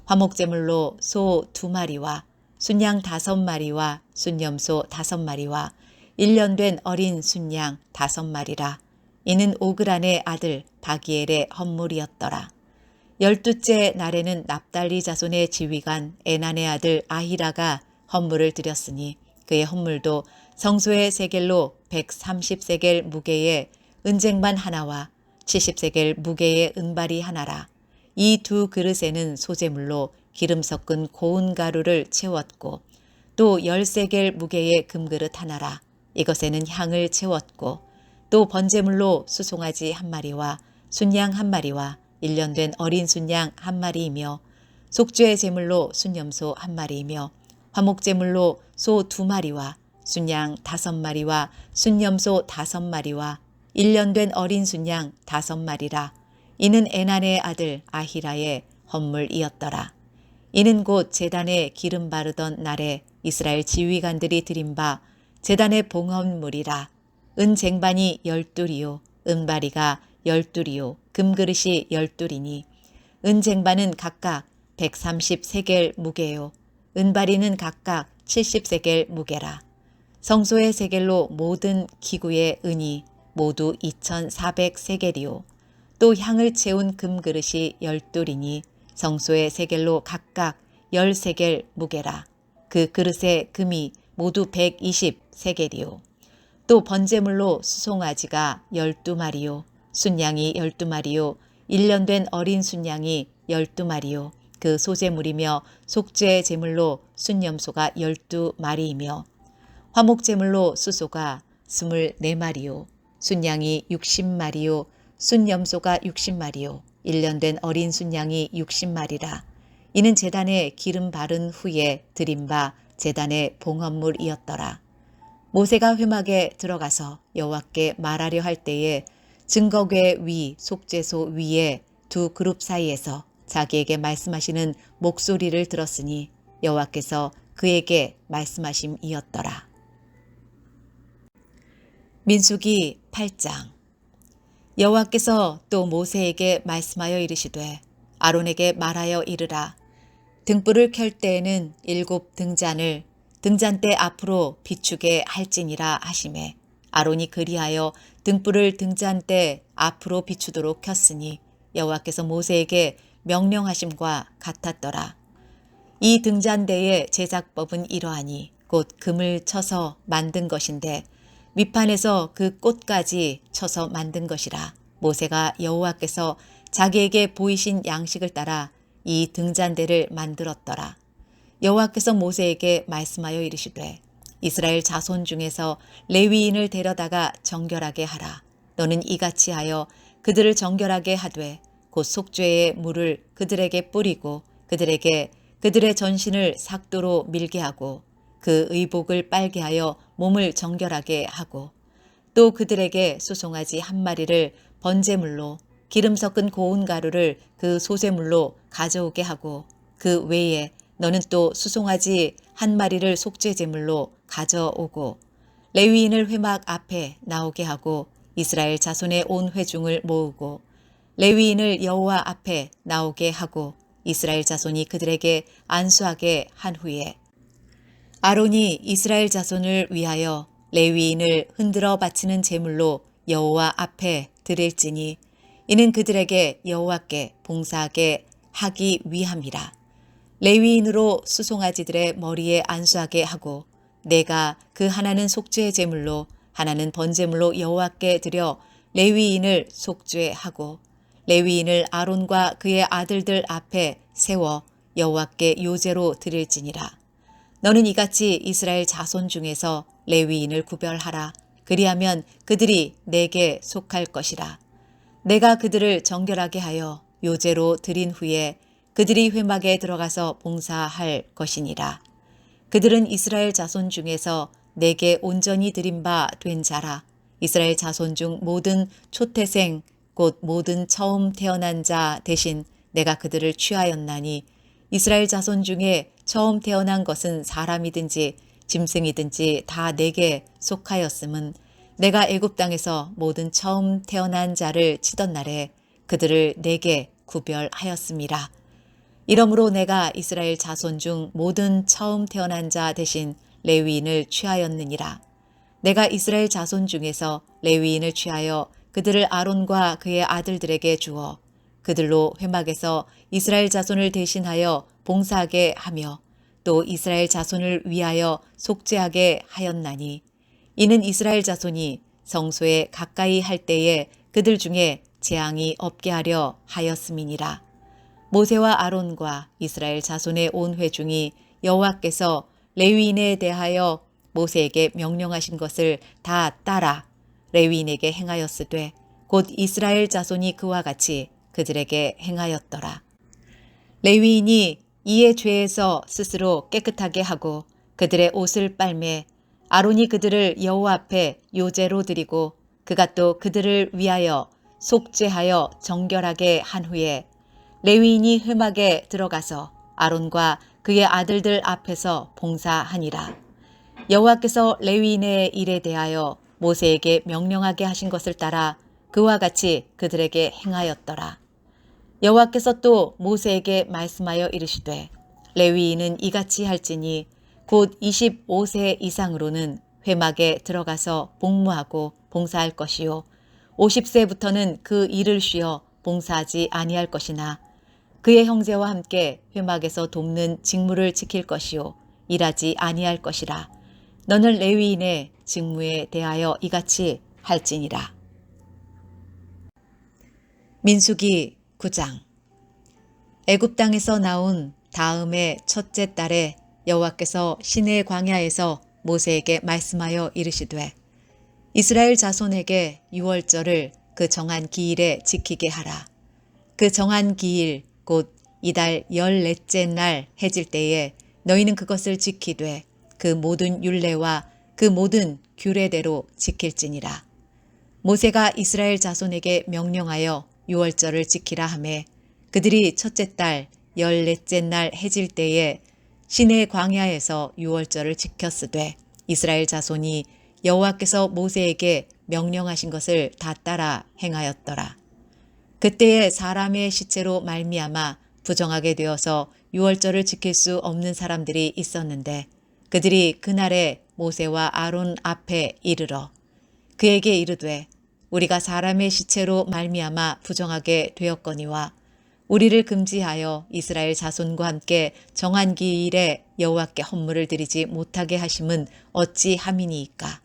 화목제물로 소 2마리와 순양 5마리와 순염소 5마리와 1년 된 어린 순양 5마리라. 이는 오그란의 아들 바기엘의 헌물이었더라. 12째 날에는 납달리 자손의 지휘관 에난의 아들 아히라가 헌물을 드렸으니 그의 헌물도 성소의 세겔로 130세겔 무게의 은쟁반 하나와 70세겔 무게의 은발이 하나라. 이 두 그릇에는 소재물로 기름 섞은 고운 가루를 채웠고 또 10세겔 무게의 금그릇 하나라. 이것에는 향을 채웠고 또 번제물로 수송아지 1마리와 순양 1마리와 1년 된 어린 순양 1마리이며 속죄 제물로 순염소 1마리이며 화목제물로 소 2마리와 순양 5마리와 순염소 5마리와 1년 된 어린 순양 5마리라. 이는 에난의 아들 아히라의 헌물이었더라. 이는 곧 제단에 기름 바르던 날에 이스라엘 지휘관들이 드린 바 제단의 봉헌물이라. 은쟁반이 12이요 은바리가 12이요 금그릇이 12이니 은쟁반은 각각 130세겔 무게요 은바리는 각각 70세겔 무게라. 성소의 세겔로 모든 기구의 은이 모두 2400세겔이요 또 향을 채운 금그릇이 12이니 성소의 세겔로 각각 10세겔 무게라. 그 그릇의 금이 모두 120세겔이요 또 번제물로 수송아지가 12마리요 순양이 12마리요 1년 된 어린 순양이 12마리요 그 소제물이며 속죄 제물로 순염소가 12마리이며 화목제물로 수소가 24마리요 순양이 60마리요 순염소가 60마리요 1년 된 어린 순양이 60마리라. 이는 제단에 기름 바른 후에 드린 바 제단의 봉헌물이었더라. 모세가 회막에 들어가서 여호와께 말하려 할 때에 증거궤 위 속죄소 위에 두 그룹 사이에서 자기에게 말씀하시는 목소리를 들었으니 여호와께서 그에게 말씀하심이었더라. 민수기 8장. 여호와께서 또 모세에게 말씀하여 이르시되 아론에게 말하여 이르라. 등불을 켤 때에는 7 등잔을 등잔대 앞으로 비추게 할지니라 하시매 아론이 그리하여 등불을 등잔대 앞으로 비추도록 켰으니 여호와께서 모세에게 명령하심과 같았더라. 이 등잔대의 제작법은 이러하니 곧 금을 쳐서 만든 것인데 밑판에서 그 꽃까지 쳐서 만든 것이라. 모세가 여호와께서 자기에게 보이신 양식을 따라 이 등잔대를 만들었더라. 여호와께서 모세에게 말씀하여 이르시되 이스라엘 자손 중에서 레위인을 데려다가 정결하게 하라. 너는 이같이 하여 그들을 정결하게 하되 곧 속죄의 물을 그들에게 뿌리고 그들의 전신을 삭도로 밀게 하고 그 의복을 빨게 하여 몸을 정결하게 하고 또 그들에게 수송아지 1마리를 번제물로 기름 섞은 고운 가루를 그 소제물로 가져오게 하고 그 외에 너는 또 수송아지 1마리를 속죄제물로 가져오고 레위인을 회막 앞에 나오게 하고 이스라엘 자손의 온 회중을 모으고 레위인을 여호와 앞에 나오게 하고 이스라엘 자손이 그들에게 안수하게 한 후에 아론이 이스라엘 자손을 위하여 레위인을 흔들어 바치는 제물로 여호와 앞에 드릴지니 이는 그들에게 여호와께 봉사하게 하기 위함이라. 레위인으로 수송아지들의 머리에 안수하게 하고 내가 그 하나는 속죄 제물로 하나는 번제물로 여호와께 드려 레위인을 속죄하고 레위인을 아론과 그의 아들들 앞에 세워 여호와께 요제로 드릴지니라. 너는 이같이 이스라엘 자손 중에서 레위인을 구별하라. 그리하면 그들이 내게 속할 것이라. 내가 그들을 정결하게 하여 요제로 드린 후에 그들이 회막에 들어가서 봉사할 것이니라. 그들은 이스라엘 자손 중에서 내게 온전히 드린 바 된 자라. 이스라엘 자손 중 모든 초태생 곧 모든 처음 태어난 자 대신 내가 그들을 취하였나니 이스라엘 자손 중에 처음 태어난 것은 사람이든지 짐승이든지 다 내게 속하였음은 내가 애굽 땅에서 모든 처음 태어난 자를 치던 날에 그들을 내게 구별하였음이라. 이러므로 내가 이스라엘 자손 중 모든 처음 태어난 자 대신 레위인을 취하였느니라. 내가 이스라엘 자손 중에서 레위인을 취하여 그들을 아론과 그의 아들들에게 주어 그들로 회막에서 이스라엘 자손을 대신하여 봉사하게 하며 또 이스라엘 자손을 위하여 속죄하게 하였나니 이는 이스라엘 자손이 성소에 가까이 할 때에 그들 중에 재앙이 없게 하려 하였음이니라. 모세와 아론과 이스라엘 자손의 온 회중이 여호와께서 레위인에 대하여 모세에게 명령하신 것을 다 따라 레위인에게 행하였으되 곧 이스라엘 자손이 그와 같이 그들에게 행하였더라. 레위인이 이의 죄에서 스스로 깨끗하게 하고 그들의 옷을 빨매 아론이 그들을 여호와 앞에 요제로 드리고 그가 또 그들을 위하여 속죄하여 정결하게 한 후에 레위인이 회막에 들어가서 아론과 그의 아들들 앞에서 봉사하니라. 여호와께서 레위인의 일에 대하여 모세에게 명령하게 하신 것을 따라 그와 같이 그들에게 행하였더라. 여호와께서 또 모세에게 말씀하여 이르시되 레위인은 이같이 할지니 곧 25세 이상으로는 회막에 들어가서 복무하고 봉사할 것이요 50세부터는 그 일을 쉬어 봉사하지 아니할 것이나 그의 형제와 함께 회막에서 돕는 직무를 지킬 것이요 일하지 아니할 것이라. 너는 레위인의 직무에 대하여 이같이 할지니라. 민수기 9장. 애굽 땅에서 나온 다음의 첫째 달에 여호와께서 시내 광야에서 모세에게 말씀하여 이르시되 이스라엘 자손에게 유월절을 그 정한 기일에 지키게 하라. 그 정한 기일 곧 이달 14째 날 해질 때에 너희는 그것을 지키되 그 모든 율례와 그 모든 규례대로 지킬지니라. 모세가 이스라엘 자손에게 명령하여 유월절을 지키라 하매 그들이 첫째 달 14째 날 해질 때에 시내 광야에서 유월절을 지켰으되 이스라엘 자손이 여호와께서 모세에게 명령하신 것을 다 따라 행하였더라. 그때에 사람의 시체로 말미암아 부정하게 되어서 유월절을 지킬 수 없는 사람들이 있었는데 그들이 그날에 모세와 아론 앞에 이르러 그에게 이르되 우리가 사람의 시체로 말미암아 부정하게 되었거니와 우리를 금지하여 이스라엘 자손과 함께 정한 기일에 여호와께 헌물을 드리지 못하게 하심은 어찌함이니이까.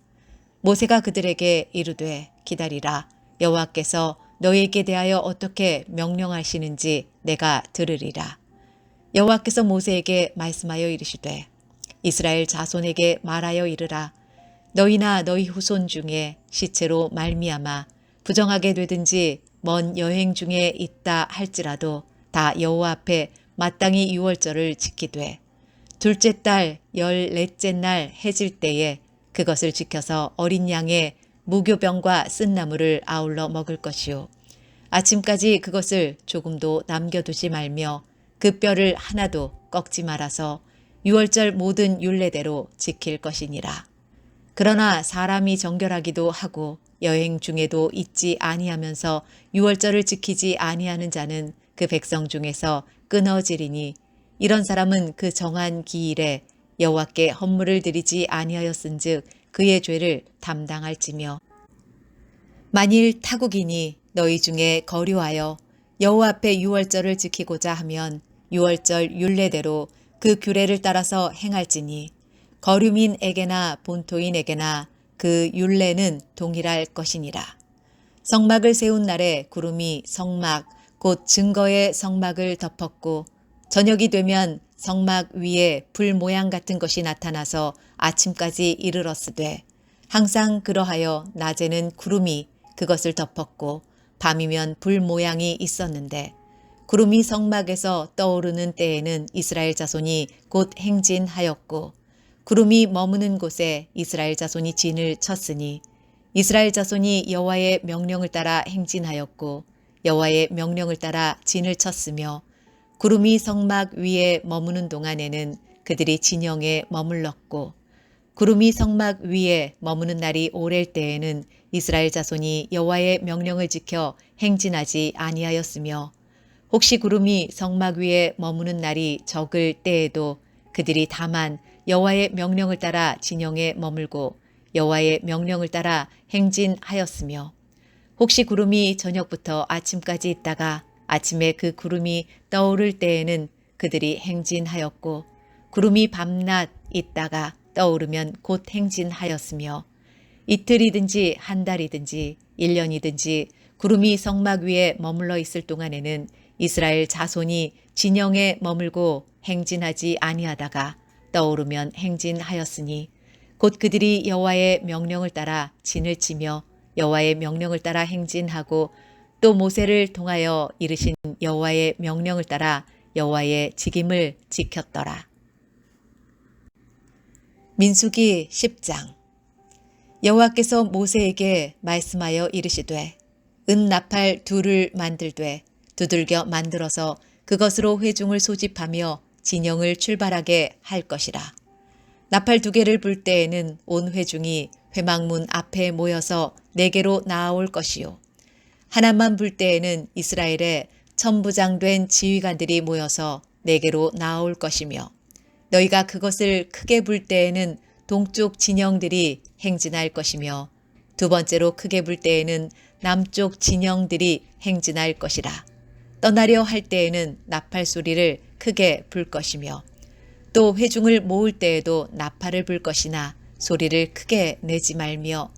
모세가 그들에게 이르되 기다리라. 여호와께서 너희에게 대하여 어떻게 명령하시는지 내가 들으리라. 여호와께서 모세에게 말씀하여 이르시되 이스라엘 자손에게 말하여 이르라. 너희나 너희 후손 중에 시체로 말미암아 부정하게 되든지 먼 여행 중에 있다 할지라도 다 여호와 앞에 마땅히 유월절을 지키되 둘째 달 14째 날 해질 때에 그것을 지켜서 어린 양의 무교병과 쓴나물을 아울러 먹을 것이요 아침까지 그것을 조금도 남겨두지 말며 그 뼈를 하나도 꺾지 말아서 유월절 모든 율례대로 지킬 것이니라. 그러나 사람이 정결하기도 하고 여행 중에도 잊지 아니하면서 유월절을 지키지 아니하는 자는 그 백성 중에서 끊어지리니 이런 사람은 그 정한 기일에 여호와께 헌물을 드리지 아니하였은즉 그의 죄를 담당할지며 만일 타국인이 너희 중에 거류하여 여호와 앞에 유월절을 지키고자 하면 유월절 율례대로 그 규례를 따라서 행할지니 거류민에게나 본토인에게나 그 율례는 동일할 것이니라. 성막을 세운 날에 구름이 성막 곧 증거의 성막을 덮었고 저녁이 되면 성막 위에 불 모양 같은 것이 나타나서 아침까지 이르렀으되 항상 그러하여 낮에는 구름이 그것을 덮었고 밤이면 불 모양이 있었는데 구름이 성막에서 떠오르는 때에는 이스라엘 자손이 곧 행진하였고 구름이 머무는 곳에 이스라엘 자손이 진을 쳤으니 이스라엘 자손이 여호와의 명령을 따라 행진하였고 여호와의 명령을 따라 진을 쳤으며 구름이 성막 위에 머무는 동안에는 그들이 진영에 머물렀고 구름이 성막 위에 머무는 날이 오랠 때에는 이스라엘 자손이 여호와의 명령을 지켜 행진하지 아니하였으며 혹시 구름이 성막 위에 머무는 날이 적을 때에도 그들이 다만 여호와의 명령을 따라 진영에 머물고 여호와의 명령을 따라 행진하였으며 혹시 구름이 저녁부터 아침까지 있다가 아침에 그 구름이 떠오를 때에는 그들이 행진하였고 구름이 밤낮 있다가 떠오르면 곧 행진하였으며 이틀이든지 한 달이든지 1년이든지 구름이 성막 위에 머물러 있을 동안에는 이스라엘 자손이 진영에 머물고 행진하지 아니하다가 떠오르면 행진하였으니 곧 그들이 여호와의 명령을 따라 진을 치며 여호와의 명령을 따라 행진하고 또 모세를 통하여 이르신 여호와의 명령을 따라 여호와의 직임을 지켰더라. 민수기 10장. 여호와께서 모세에게 말씀하여 이르시되 은 나팔 둘을 만들되 두들겨 만들어서 그것으로 회중을 소집하며 진영을 출발하게 할 것이라. 나팔 2개를 불 때에는 온 회중이 회막문 앞에 모여서 내게로 나아올 것이요 하나만 불 때에는 이스라엘의 천부장된 지휘관들이 모여서 내게로 나아올 것이며 너희가 그것을 크게 불 때에는 동쪽 진영들이 행진할 것이며 2번째로 크게 불 때에는 남쪽 진영들이 행진할 것이라. 떠나려 할 때에는 나팔 소리를 크게 불 것이며 또 회중을 모을 때에도 나팔을 불 것이나 소리를 크게 내지 말며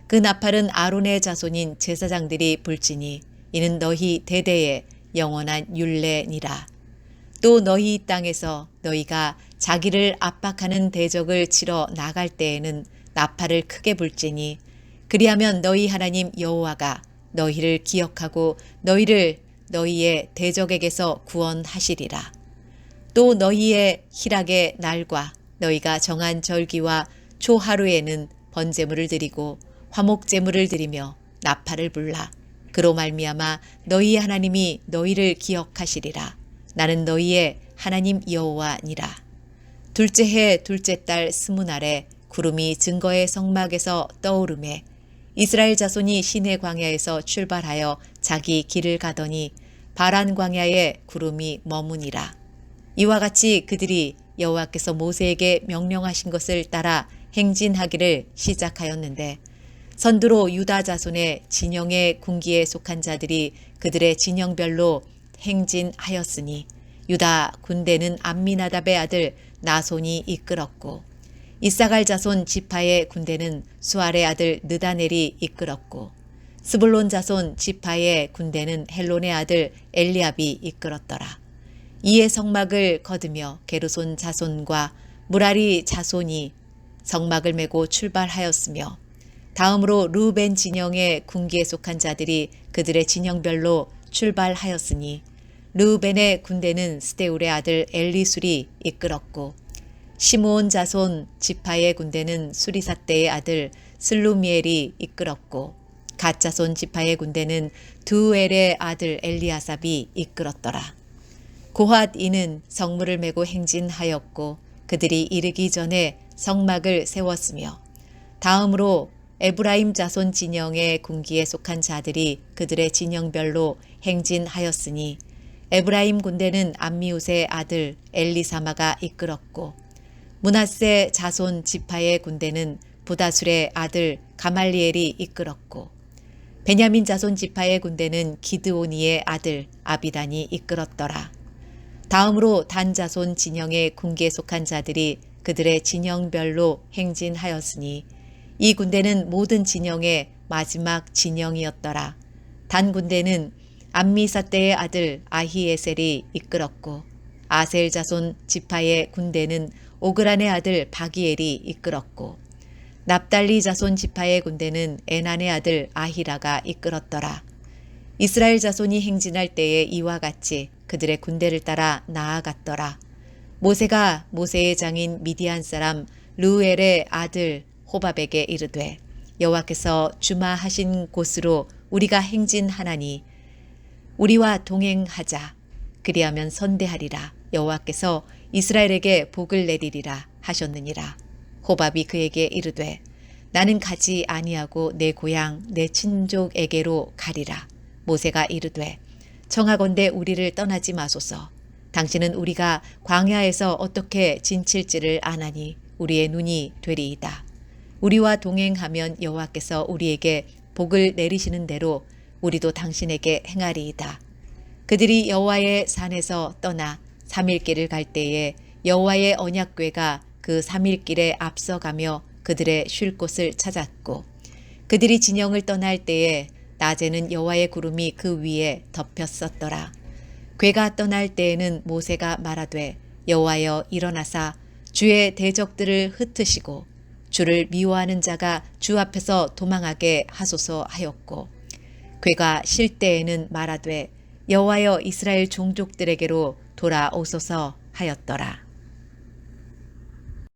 그 나팔은 아론의 자손인 제사장들이 불지니 이는 너희 대대의 영원한 율례니라. 또 너희 땅에서 너희가 자기를 압박하는 대적을 치러 나갈 때에는 나팔을 크게 불지니 그리하면 너희 하나님 여호와가 너희를 기억하고 너희를 너희의 대적에게서 구원하시리라. 또 너희의 희락의 날과 너희가 정한 절기와 초하루에는 번제물을 드리고 화목제물을 드리며 나팔을 불라. 그로 말미암아 너희 하나님이 너희를 기억하시리라. 나는 너희의 하나님 여호와니라. 둘째 해 둘째 달 20날에 구름이 증거의 성막에서 떠오르매 이스라엘 자손이 시내 광야에서 출발하여 자기 길을 가더니 바란 광야에 구름이 머무니라. 이와 같이 그들이 여호와께서 모세에게 명령하신 것을 따라 행진하기를 시작하였는데 선두로 유다 자손의 진영의 군기에 속한 자들이 그들의 진영별로 행진하였으니 유다 군대는 암미나답의 아들 나손이 이끌었고 이사갈 자손 지파의 군대는 수알의 아들 느다넬이 이끌었고 스불론 자손 지파의 군대는 헬론의 아들 엘리압이 이끌었더라. 이에 성막을 거두며 게르손 자손과 무라리 자손이 성막을 메고 출발하였으며 다음으로 르우벤 진영의 군기에 속한 자들이 그들의 진영별로 출발하였으니 르우벤의 군대는 스데울의 아들 엘리술이 이끌었고 시므온 자손 지파의 군대는 수리사떼의 아들 슬루미엘이 이끌었고 갓 자손 지파의 군대는 두엘의 아들 엘리아삽이 이끌었더라. 고핫 이는 성문을 메고 행진하였고 그들이 이르기 전에 성막을 세웠으며 다음으로 에브라임 자손 진영의 군기에 속한 자들이 그들의 진영별로 행진하였으니 에브라임 군대는 암미웃의 아들 엘리사마가 이끌었고 므낫세 자손 지파의 군대는 부다술의 아들 가말리엘이 이끌었고 베냐민 자손 지파의 군대는 기드오니의 아들 아비단이 이끌었더라. 다음으로 단 자손 진영의 군기에 속한 자들이 그들의 진영별로 행진하였으니 이 군대는 모든 진영의 마지막 진영이었더라. 단 군대는 암미사떼의 아들 아히에셀이 이끌었고 아셀 자손 지파의 군대는 오그란의 아들 바기엘이 이끌었고 납달리 자손 지파의 군대는 에난의 아들 아히라가 이끌었더라. 이스라엘 자손이 행진할 때에 이와 같이 그들의 군대를 따라 나아갔더라. 모세가 모세의 장인 미디안 사람 르우엘의 아들 호밥에게 이르되 여호와께서 주마하신 곳으로 우리가 행진하나니 우리와 동행하자. 그리하면 선대하리라. 여호와께서 이스라엘에게 복을 내리리라 하셨느니라. 호밥이 그에게 이르되 나는 가지 아니하고 내 고향 내 친족에게로 가리라. 모세가 이르되 청하건대 우리를 떠나지 마소서. 당신은 우리가 광야에서 어떻게 진칠지를 아나니 우리의 눈이 되리이다. 우리와 동행하면 여호와께서 우리에게 복을 내리시는 대로 우리도 당신에게 행하리이다. 그들이 여호와의 산에서 떠나 3일길을 갈 때에 여호와의 언약궤가 그 3일길에 앞서가며 그들의 쉴 곳을 찾았고 그들이 진영을 떠날 때에 낮에는 여호와의 구름이 그 위에 덮였었더라. 궤가 떠날 때에는 모세가 말하되 여호와여 일어나사 주의 대적들을 흩으시고 주를 미워하는 자가 주 앞에서 도망하게 하소서 하였고 궤가 쉴 때에는 말하되 여호와여 이스라엘 종족들에게로 돌아오소서 하였더라.